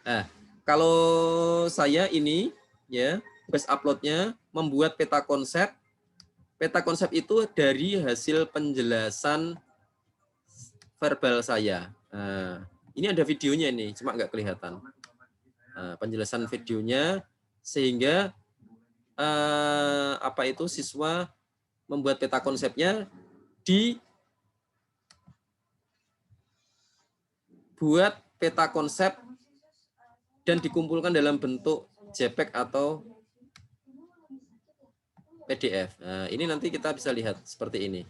Nah, kalau saya ini, ya, tugas uploadnya membuat peta konsep. Peta konsep itu dari hasil penjelasan verbal saya. Nah, ini ada videonya ini, cuma nggak kelihatan. Nah, penjelasan videonya sehingga siswa membuat peta konsepnya dibuat peta konsep dan dikumpulkan dalam bentuk JPEG atau PDF. Nah, ini nanti kita bisa lihat seperti ini.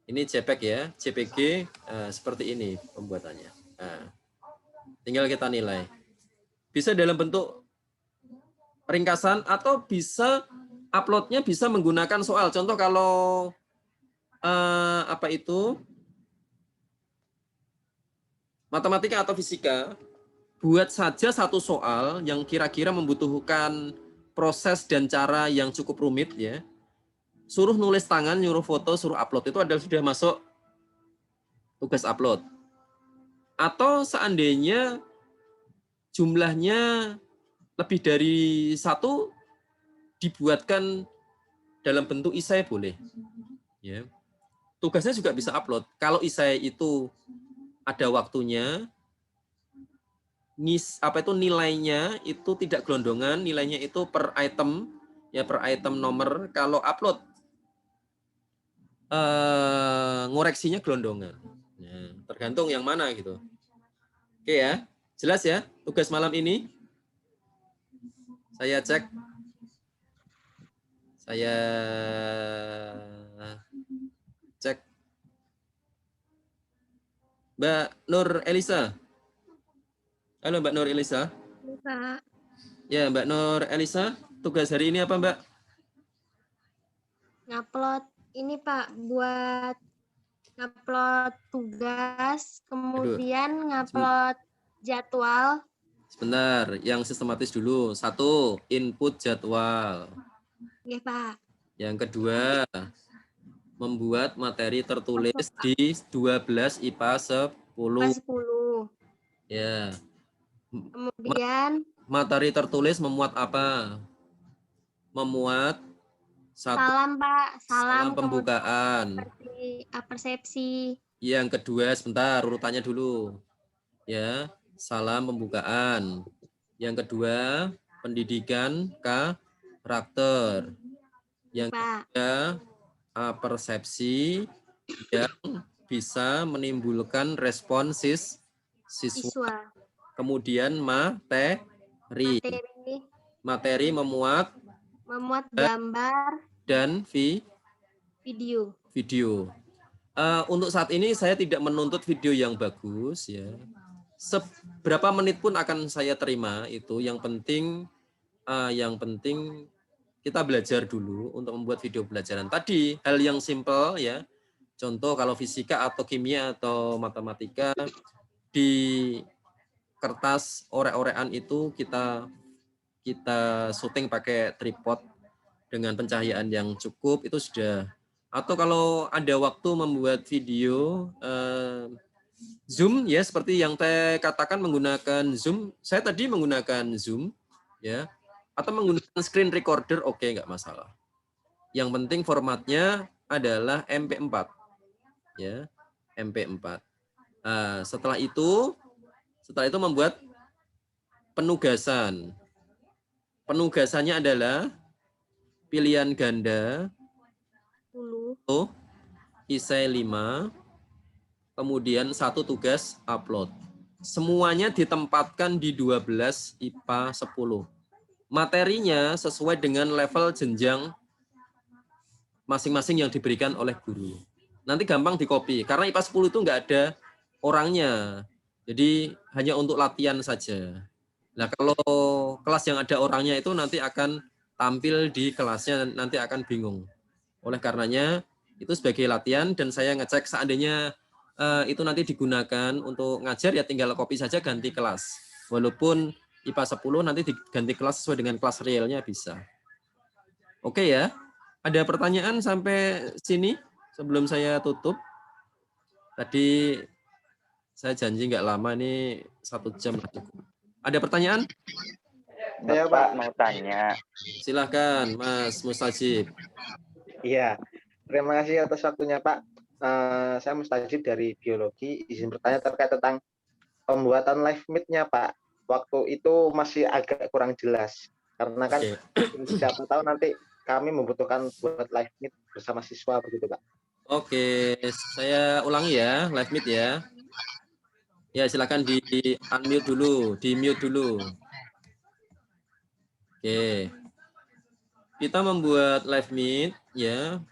Ini JPEG ya, JPG seperti ini pembuatannya. Nah, tinggal kita nilai. Bisa dalam bentuk ringkasan atau bisa uploadnya bisa menggunakan soal. Contoh kalau matematika atau fisika, buat saja satu soal yang kira-kira membutuhkan proses dan cara yang cukup rumit ya. Suruh nulis tangan, nyuruh foto, suruh upload, itu adalah sudah masuk tugas upload. Atau seandainya jumlahnya lebih dari 1, dibuatkan dalam bentuk esai boleh. Ya. Tugasnya juga bisa upload. Kalau esai itu ada waktunya, nilainya itu tidak gelondongan, nilainya itu per item, ya per item nomor. Kalau upload ngoreksinya gelondongan. Nah, tergantung yang mana gitu. Oke ya, jelas ya tugas malam ini. Saya cek. Mbak Nur Elisa. Halo Mbak Nur Elisa. Pak. Ya, Mbak Nur Elisa, tugas hari ini apa Mbak? Ngupload ini Pak buat ngupload tugas, kemudian ngupload jadwal. Sebentar, yang sistematis dulu. 1, input jadwal. Ya Pak. Yang kedua, membuat materi tertulis di 12 IPA 10. Pas 10. Ya. Kemudian Materi tertulis memuat apa? Memuat 1, salam Pak, salam kemudian pembukaan. persepsi. Yang kedua, sebentar, urutannya dulu. Ya, salam pembukaan. Yang kedua, pendidikan karakter. Yang ketiga, persepsi yang bisa menimbulkan respon siswa. Kemudian materi. Materi memuat Gambar dan video. Untuk saat ini saya tidak menuntut video yang bagus ya. Seberapa menit pun akan saya terima itu. Yang penting kita belajar dulu untuk membuat video pelajaran. Tadi hal yang simple ya. Contoh kalau fisika atau kimia atau matematika di kertas orek-orekan itu kita syuting pakai tripod dengan pencahayaan yang cukup itu sudah. Atau kalau ada waktu membuat video Zoom ya seperti yang saya katakan menggunakan Zoom. Saya tadi menggunakan Zoom ya atau menggunakan screen recorder oke, nggak masalah. Yang penting formatnya adalah MP4 ya, MP4. Setelah itu membuat penugasan. Penugasannya adalah pilihan ganda 10. Isai 5, kemudian 1 tugas upload. Semuanya ditempatkan di 12 IPA 10. Materinya sesuai dengan level jenjang masing-masing yang diberikan oleh guru. Nanti gampang di-copy, karena IPA 10 itu nggak ada orangnya. Jadi hanya untuk latihan saja. Nah, kalau kelas yang ada orangnya itu nanti akan tampil di kelasnya, nanti akan bingung. Oleh karenanya, itu sebagai latihan dan saya ngecek seandainya itu nanti digunakan untuk ngajar, ya tinggal copy saja ganti kelas. Walaupun IPA 10 nanti diganti kelas sesuai dengan kelas realnya bisa. Oke ya, ada pertanyaan sampai sini sebelum saya tutup? Tadi saya janji nggak lama nih, 1 jam. Ada pertanyaan? Saya Pak mau tanya. Silahkan Mas Mustajib. Iya, terima kasih atas waktunya Pak. Saya Mustajib dari biologi. Izin bertanya terkait tentang pembuatan live meet-nya Pak. Waktu itu masih agak kurang jelas. Karena kan siapa tahu nanti kami membutuhkan buat live meet bersama siswa begitu Pak. Oke, saya ulangi ya, live meet ya. Ya, silakan di unmute dulu, di mute dulu. Oke. Kita membuat live meet ya.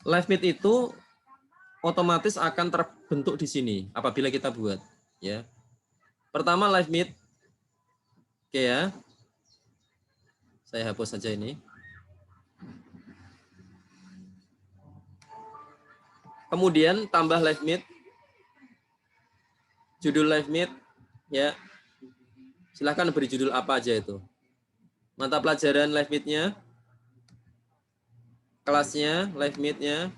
Live meet itu otomatis akan terbentuk di sini apabila kita buat ya. Pertama live meet. Oke ya. Saya hapus saja ini. Kemudian tambah live meet. Judul live meet ya. Silahkan beri judul apa aja itu. Mata pelajaran live meet-nya. Kelasnya, live meet-nya.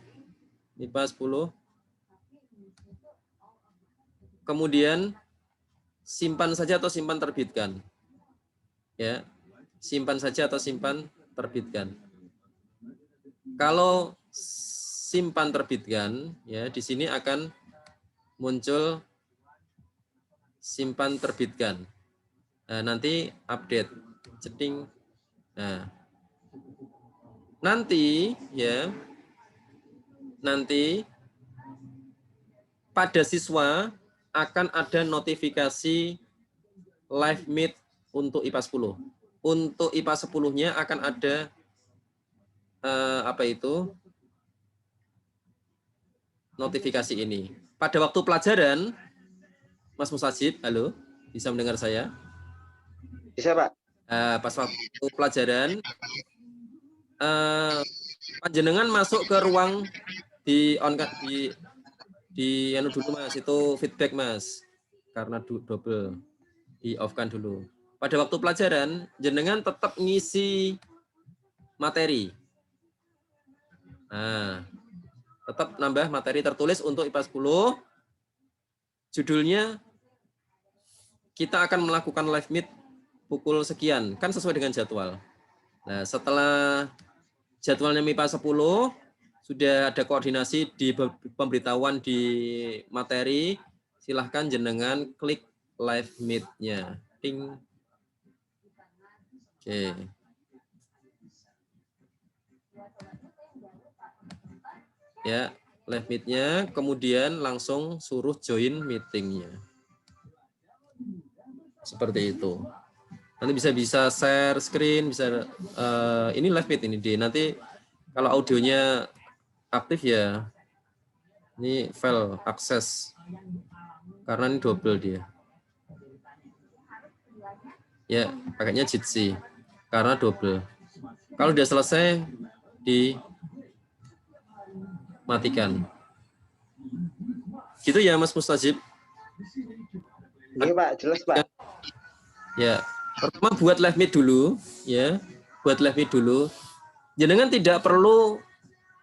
IPA 10. Kemudian simpan saja atau simpan terbitkan. Ya. Simpan saja atau simpan terbitkan. Kalau simpan terbitkan ya di sini akan muncul simpan terbitkan. Nah, nanti update ceting. Nah, nanti pada siswa akan ada notifikasi live meet untuk IPA 10. Untuk IPA 10-nya akan ada notifikasi ini. Pada waktu pelajaran, Mas Mustajib, halo, bisa mendengar saya? Bisa Pak. Pas waktu pelajaran, panjenengan masuk ke ruang di on di anu dulu Mas, itu feedback Mas. Karena double di off kan dulu. Pada waktu pelajaran jenengan tetap ngisi materi. Nah, tetap nambah materi tertulis untuk IPA 10. Judulnya kita akan melakukan live meet pukul sekian, kan sesuai dengan jadwal. Nah, setelah jadwalnya MIPA 10, sudah ada koordinasi di pemberitahuan di materi, silahkan jenengan klik live meet-nya. Ting. Oke. Ya, live meet-nya, kemudian langsung suruh join meeting-nya. Seperti itu. Nanti bisa share screen, bisa ini live meet ini di nanti kalau audionya aktif ya ini file akses karena ini double dia ya, pakainya Jitsi karena double. Kalau udah selesai dimatikan gitu ya Mas Mustajib. Iya Pak, jelas Pak. Ya, pertama buat live meet dulu ya, buat live meet dulu. Jenengan tidak perlu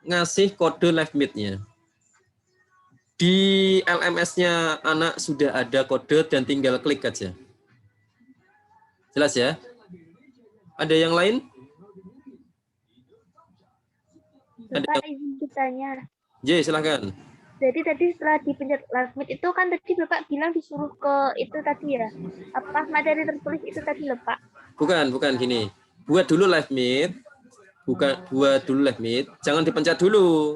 ngasih kode live meet-nya. Di LMS-nya anak sudah ada kode dan tinggal klik aja. Jelas ya? Ada yang lain? Bapak izin bertanya. J, silakan. Jadi tadi setelah dipencet live meet itu kan tadi Bapak bilang disuruh ke itu tadi ya. Apa materi tertulis itu tadi lho Pak? Bukan gini. Buat dulu live meet. Buat dulu live meet, jangan dipencet dulu.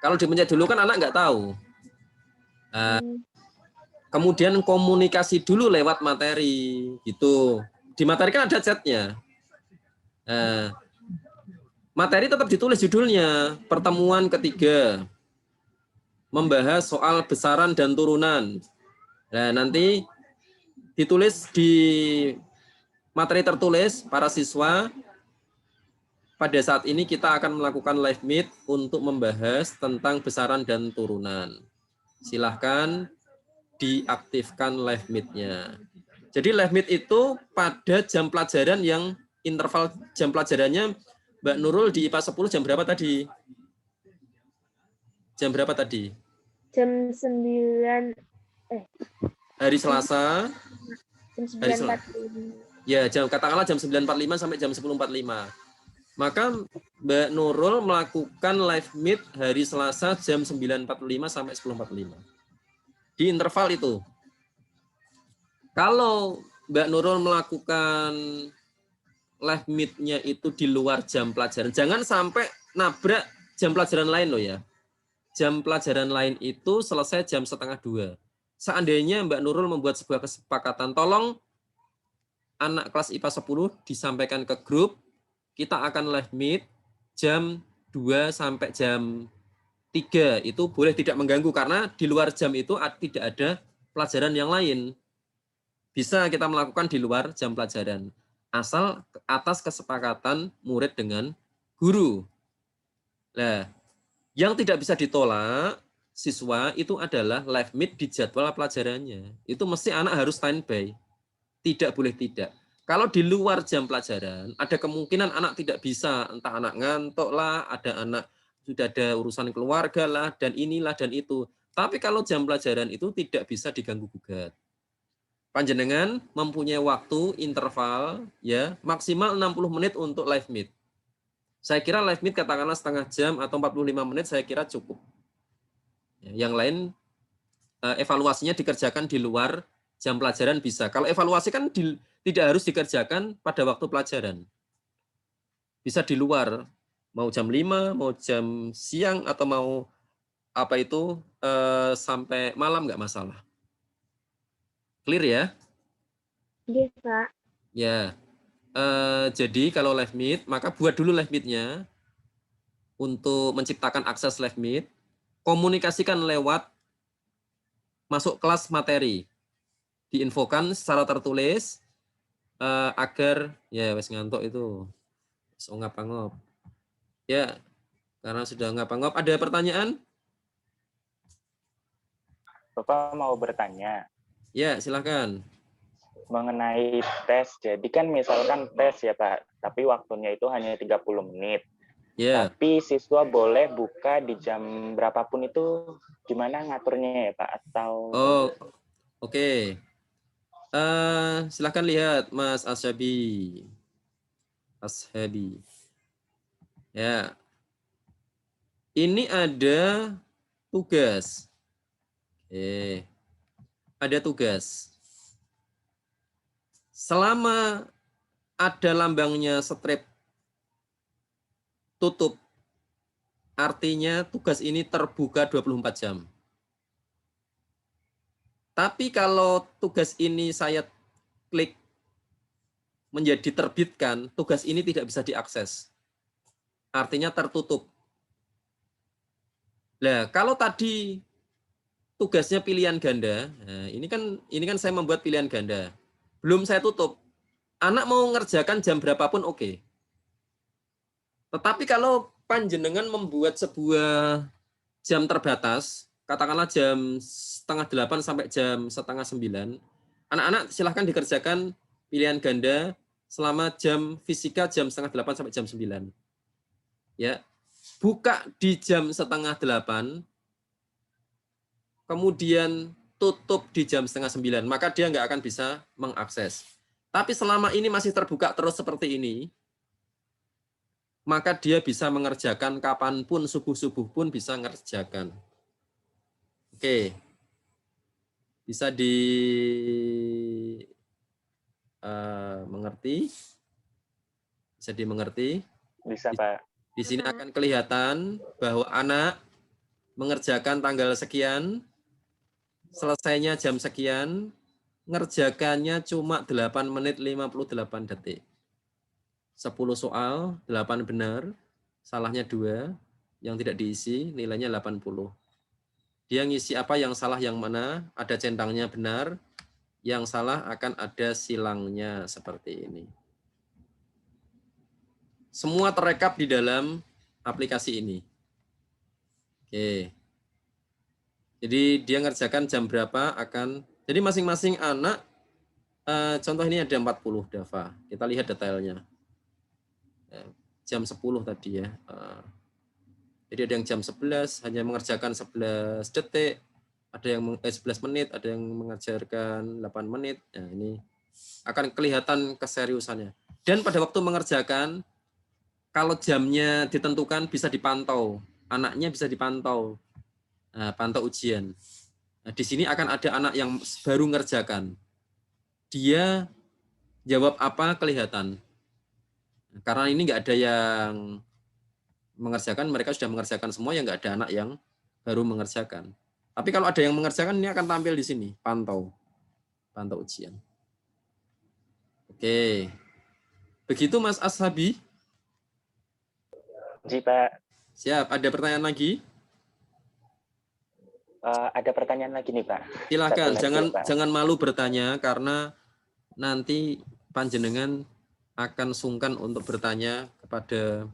Kalau dipencet dulu kan anak nggak tahu. Kemudian komunikasi dulu lewat materi, gitu. Di materi kan ada chatnya. Materi tetap ditulis judulnya, pertemuan ketiga, membahas soal besaran dan turunan. Nah, nanti ditulis di materi tertulis para siswa. Pada saat ini kita akan melakukan live meet untuk membahas tentang besaran dan turunan. Silahkan diaktifkan live meet-nya. Jadi live meet itu pada jam pelajaran yang interval jam pelajarannya Mbak Nurul di IPA 10 jam berapa tadi? Jam berapa tadi? Jam 9 hari Selasa. Jam 9.45. Ya, katakanlah jam 9.45 sampai jam 10.45. Maka Mbak Nurul melakukan live meet hari Selasa jam 9.45 sampai 10.45. Di interval itu. Kalau Mbak Nurul melakukan live meet-nya itu di luar jam pelajaran, jangan sampai nabrak jam pelajaran lain loh ya. Jam pelajaran lain itu selesai jam 1:30. Seandainya Mbak Nurul membuat sebuah kesepakatan, tolong anak kelas IPA 10 disampaikan ke grup, kita akan live meet jam 2 sampai jam 3. Itu boleh tidak mengganggu karena di luar jam itu tidak ada pelajaran yang lain. Bisa kita melakukan di luar jam pelajaran. Asal atas kesepakatan murid dengan guru. Nah, yang tidak bisa ditolak siswa itu adalah live meet di jadwal pelajarannya. Itu mesti anak harus standby. Tidak boleh tidak. Kalau di luar jam pelajaran, ada kemungkinan anak tidak bisa, entah anak ngantuk lah, ada anak sudah ada urusan keluarga lah, dan inilah dan itu. Tapi kalau jam pelajaran itu tidak bisa diganggu gugat. Panjenengan mempunyai waktu interval ya maksimal 60 menit untuk live meet. Saya kira live meet katakanlah setengah jam atau 45 menit saya kira cukup. Yang lain evaluasinya dikerjakan di luar jam pelajaran bisa. Kalau evaluasi kan tidak harus dikerjakan pada waktu pelajaran. Bisa di luar, mau jam 5, mau jam siang, atau mau apa itu sampai malam nggak masalah. Clear ya? Iya, Pak. Ya. Jadi kalau live meet, maka buat dulu live meet-nya untuk menciptakan akses live meet, komunikasikan lewat masuk kelas materi. Diinfokan secara tertulis agar ya wes ngantuk itu. Ngap-ngap. Ya. Karena sudah ngapa-ngap. Ada pertanyaan? Bapak mau bertanya Ya, silakan. mengenai tes. Jadi kan misalkan tes ya Pak, tapi waktunya itu hanya 30 menit. Ya. Tapi siswa boleh buka di jam berapapun itu, gimana ngaturnya ya Pak? Atau Oh, oke. Silakan lihat Mas Ashabi. Ya. Ini ada tugas. Ada tugas. Selama ada lambangnya strip tutup, artinya tugas ini terbuka 24 jam. Tapi kalau tugas ini saya klik menjadi terbitkan, tugas ini tidak bisa diakses. Artinya tertutup. Nah, kalau tadi tugasnya pilihan ganda, nah ini kan saya membuat pilihan ganda. Belum saya tutup. Anak mau ngerjakan jam berapapun oke. Tetapi kalau panjenengan membuat sebuah jam terbatas, katakanlah jam 7:30 sampai jam 8:30, anak-anak silahkan dikerjakan pilihan ganda selama jam fisika jam 7:30 sampai jam 9. Ya, buka di jam 7:30, kemudian tutup di jam 8:30, maka dia nggak akan bisa mengakses. Tapi selama ini masih terbuka terus seperti ini, maka dia bisa mengerjakan kapanpun, subuh-subuh pun bisa mengerjakan. Oke, bisa mengerti? Bisa dimengerti? bisa Pak? Di sini akan kelihatan bahwa anak mengerjakan tanggal sekian, selesainya jam sekian, ngerjakannya cuma 8 menit 58 detik. 10 soal, 8 benar, salahnya 2, yang tidak diisi nilainya 80. Dia ngisi apa, yang salah yang mana, ada centangnya benar, yang salah akan ada silangnya seperti ini. Semua terekap di dalam aplikasi ini. Oke. Jadi dia ngerjakan jam berapa akan, jadi masing-masing anak, contoh ini ada 40 Dava. Kita lihat detailnya. Jam 10 tadi ya. Jadi ada yang jam 11 hanya mengerjakan 11 detik, ada yang 11 menit, ada yang mengajarkan 8 menit. Nah, ini akan kelihatan keseriusannya. Dan pada waktu mengerjakan, kalau jamnya ditentukan bisa dipantau, anaknya bisa dipantau, pantau ujian. Nah, di sini akan ada anak yang baru ngerjakan. Dia jawab apa kelihatan. Karena ini nggak ada yang mengerjakan, mereka sudah mengerjakan semua, yang nggak ada anak yang baru mengerjakan. Tapi kalau ada yang mengerjakan, ini akan tampil di sini, pantau ujian. Oke, begitu Mas Ashabi. Ji Pak. Siap. Ada pertanyaan lagi? Ada pertanyaan lagi nih Pak. Silakan, Pak. jangan malu bertanya, karena nanti panjenengan akan sungkan untuk bertanya kepada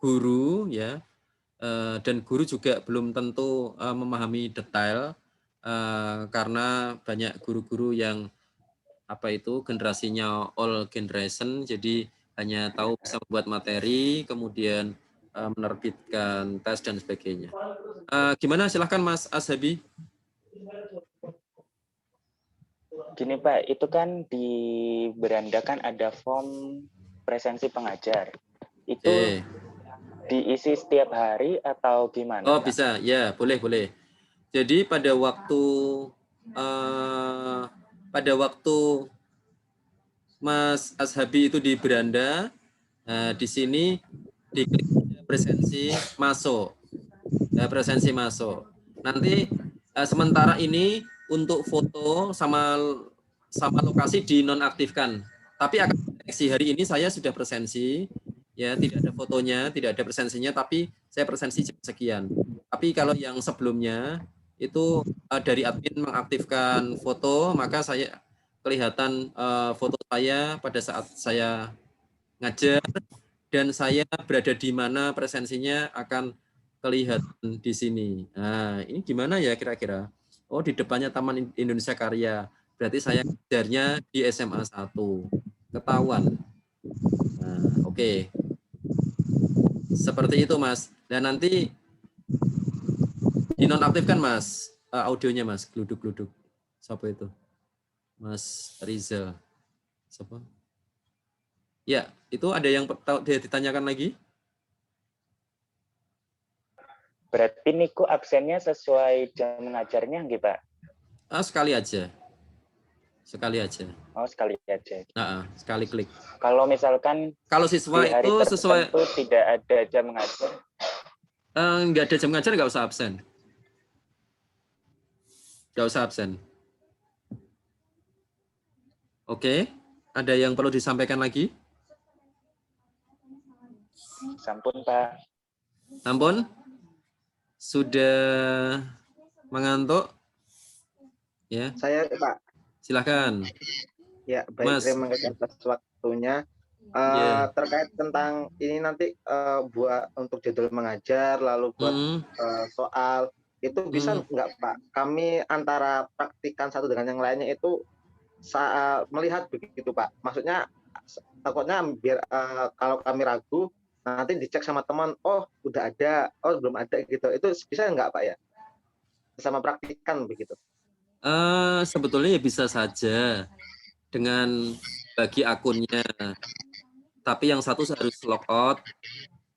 guru ya, dan guru juga belum tentu memahami detail, karena banyak guru-guru yang generasinya all generation, jadi hanya tahu bisa membuat materi, kemudian menerbitkan tes dan sebagainya. Gimana, silahkan Mas Ashabi. Gini Pak, itu kan di beranda kan ada form presensi pengajar. Itu diisi setiap hari atau gimana? Oh, Pak? bisa, ya, boleh. Jadi pada waktu Mas Ashabi itu di beranda, di sini diklik presensi masuk. Presensi masuk. Nanti sementara ini untuk foto sama lokasi dinonaktifkan. Tapi akan deteksi hari ini saya sudah presensi, ya, tidak ada fotonya, tidak ada presensinya, tapi saya presensi jam sekian. Tapi kalau yang sebelumnya itu dari admin mengaktifkan foto, maka saya kelihatan foto saya pada saat saya ngajar, dan saya berada di mana presensinya akan kelihatan di sini. Nah, ini di mana ya kira-kira? Oh, di depannya Taman Indonesia Karya. Berarti saya ngajarnya di SMA 1. Ketahuan. Nah, oke. Seperti itu, Mas. Dan nanti dinonaktifkan, Mas. Audionya, Mas. Gluduk-gluduk. Siapa itu? Mas Rizal. Siapa? Ya, itu ada yang dia ditanyakan lagi? Berarti niku absennya sesuai jam mengajarnya nggih, Pak? Sekali aja. Sekali aja. Oh, sekali aja. Nah, sekali klik. Kalau misalkan kalau siswa di hari itu sesuai tidak ada jam mengajar. Nggak ada jam mengajar, nggak usah absen. Nggak usah absen. Oke, ada yang perlu disampaikan lagi? Sampun, Pak. Sampun? Sudah mengantuk? Ya. Saya, Pak. Silahkan. Ya, baik. Mas. Terima kasih atas waktunya. Terkait tentang ini nanti buat untuk jadwal mengajar, lalu buat soal, itu bisa nggak, Pak? Kami antara praktikan satu dengan yang lainnya itu melihat begitu, Pak. Maksudnya takutnya biar kalau kami ragu, nanti dicek sama teman, oh udah ada, oh belum ada gitu. Itu bisa nggak, Pak, ya? Sama praktikan begitu. Sebetulnya ya bisa saja dengan bagi akunnya. Tapi yang satu harus logout,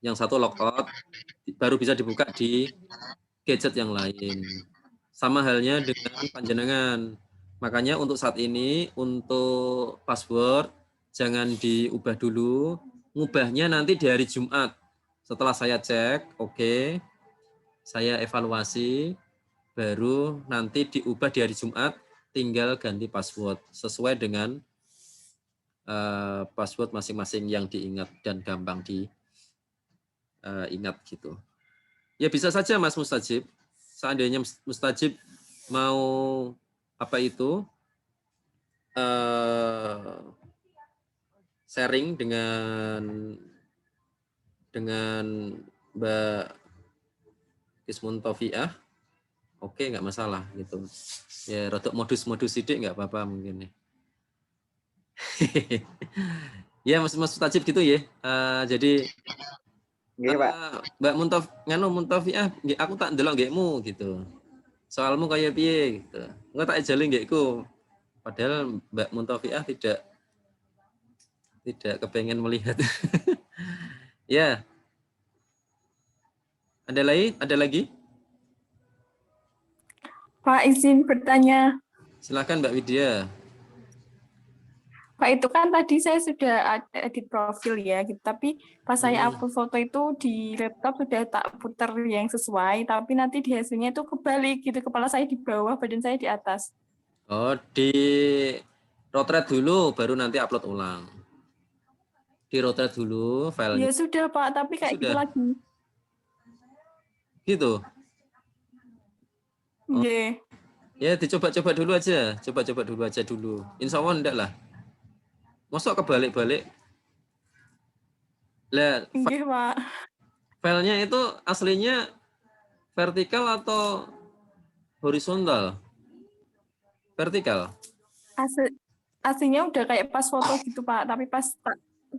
yang satu logout, baru bisa dibuka di gadget yang lain. Sama halnya dengan panjenengan. Makanya untuk saat ini, untuk password, jangan diubah dulu. Ngubahnya nanti di hari Jumat. Setelah saya cek, oke, saya evaluasi, baru nanti diubah di hari Jumat, tinggal ganti password sesuai dengan password masing-masing yang diingat dan gampang diingat gitu. Ya bisa saja Mas Mustajib, seandainya Mustajib mau apa itu sharing dengan Mbak Ismuntofiah, oke, nggak masalah gitu. Ya rodok modus-modus sidik nggak apa-apa mungkin ya. Ya Mas Mustajib gitu ya. Jadi Mbak Muntofiah, aku tak ndelok nggihmu gitu. Soalmu kayak piye gitu. Enggak tak ejali nggihku. Padahal Mbak Muntofiah tidak kepengen melihat. Ya. Ada lagi? Pak, izin bertanya. Silakan Mbak Widya. Pak, itu kan tadi saya sudah edit profil ya, gitu. Tapi pas saya upload foto itu di laptop sudah tak putar yang sesuai, tapi nanti di hasilnya itu kebalik gitu, kepala saya di bawah, badan saya di atas. Oh, di rotret dulu, baru nanti upload ulang. Di rotret dulu filenya. Ya sudah Pak, tapi kayak gitu lagi. Gitu? Iya. Ya, dicoba-coba dulu aja. Coba-coba dulu aja dulu. Insya Allah enggak lah. Masuk kebalik-balik. Lah, Pak. Filenya itu aslinya vertikal atau horizontal? Vertikal. Aslinya udah kayak pas foto gitu Pak, tapi pas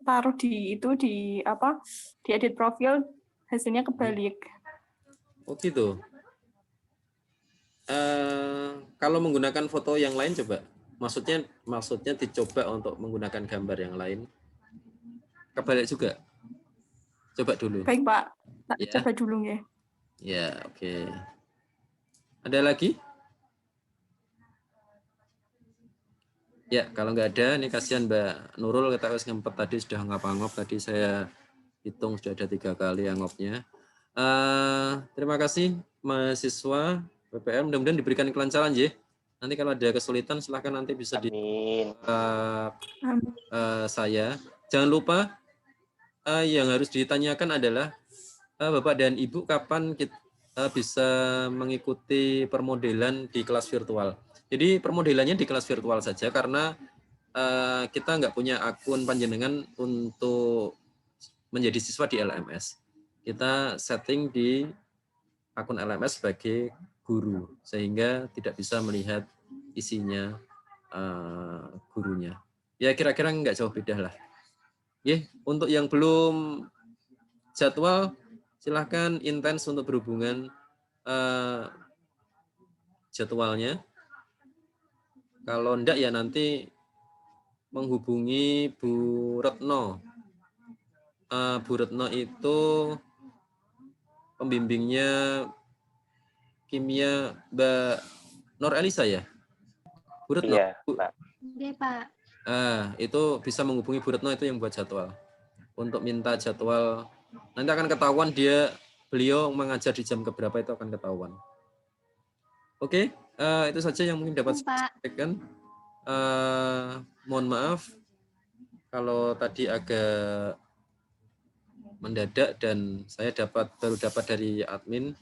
taruh di edit profil hasilnya kebalik. Oh gitu. Kalau menggunakan foto yang lain coba. Maksudnya dicoba untuk menggunakan gambar yang lain. Kebalik juga. Coba dulu. Baik Pak, ya. Coba dulu ya. Ya, oke. Ada lagi? Ya, kalau nggak ada, ini kasihan Mbak Nurul, kita harus ngempet tadi sudah ngap-ngap. Tadi saya hitung sudah ada 3 kali ngopnya. Terima kasih mahasiswa PPM, mudah-mudahan diberikan kelancaran ya. Nanti kalau ada kesulitan silahkan nanti bisa di saya. Jangan lupa yang harus ditanyakan adalah Bapak dan Ibu kapan kita bisa mengikuti permodelan di kelas virtual. Jadi permodelannya di kelas virtual saja karena kita nggak punya akun panjenengan untuk menjadi siswa di LMS. Kita setting di akun LMS sebagai guru, sehingga tidak bisa melihat isinya gurunya. Ya kira-kira nggak jauh beda lah. Untuk yang belum jadwal, silahkan intens untuk berhubungan jadwalnya. Kalau enggak ya nanti menghubungi Bu Retno. Bu Retno itu pembimbingnya kimia Mbak Nur Elisa ya? Bu Retno? Iya, Pak. Iya, Pak. Itu bisa menghubungi Bu Retno, itu yang buat jadwal. Untuk minta jadwal, nanti akan ketahuan beliau mengajar di jam keberapa, itu akan ketahuan. Oke, itu saja yang mungkin dapat saya sampaikan. Mohon maaf kalau tadi agak mendadak dan saya baru dapat dari admin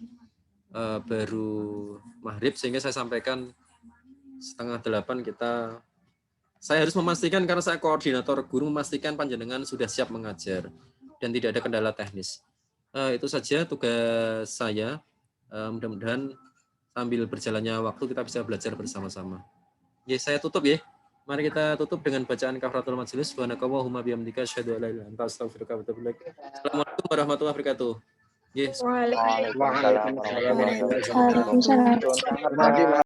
baru maghrib, sehingga saya sampaikan 7:30 saya harus memastikan, karena saya koordinator guru, memastikan panjenengan sudah siap mengajar dan tidak ada kendala teknis. Itu saja tugas saya. Mudah-mudahan sambil berjalannya waktu kita bisa belajar bersama-sama. Saya tutup ya. Mari kita tutup dengan bacaan kafaratul majelis. Subhanakallahumma bihamdika asyhadu an la ilaha illa anta astaghfiruka wa atubu ilaik. Assalamualaikum warahmatullahi wabarakatuh. Waalaikumsalam warahmatullahi wabarakatuh.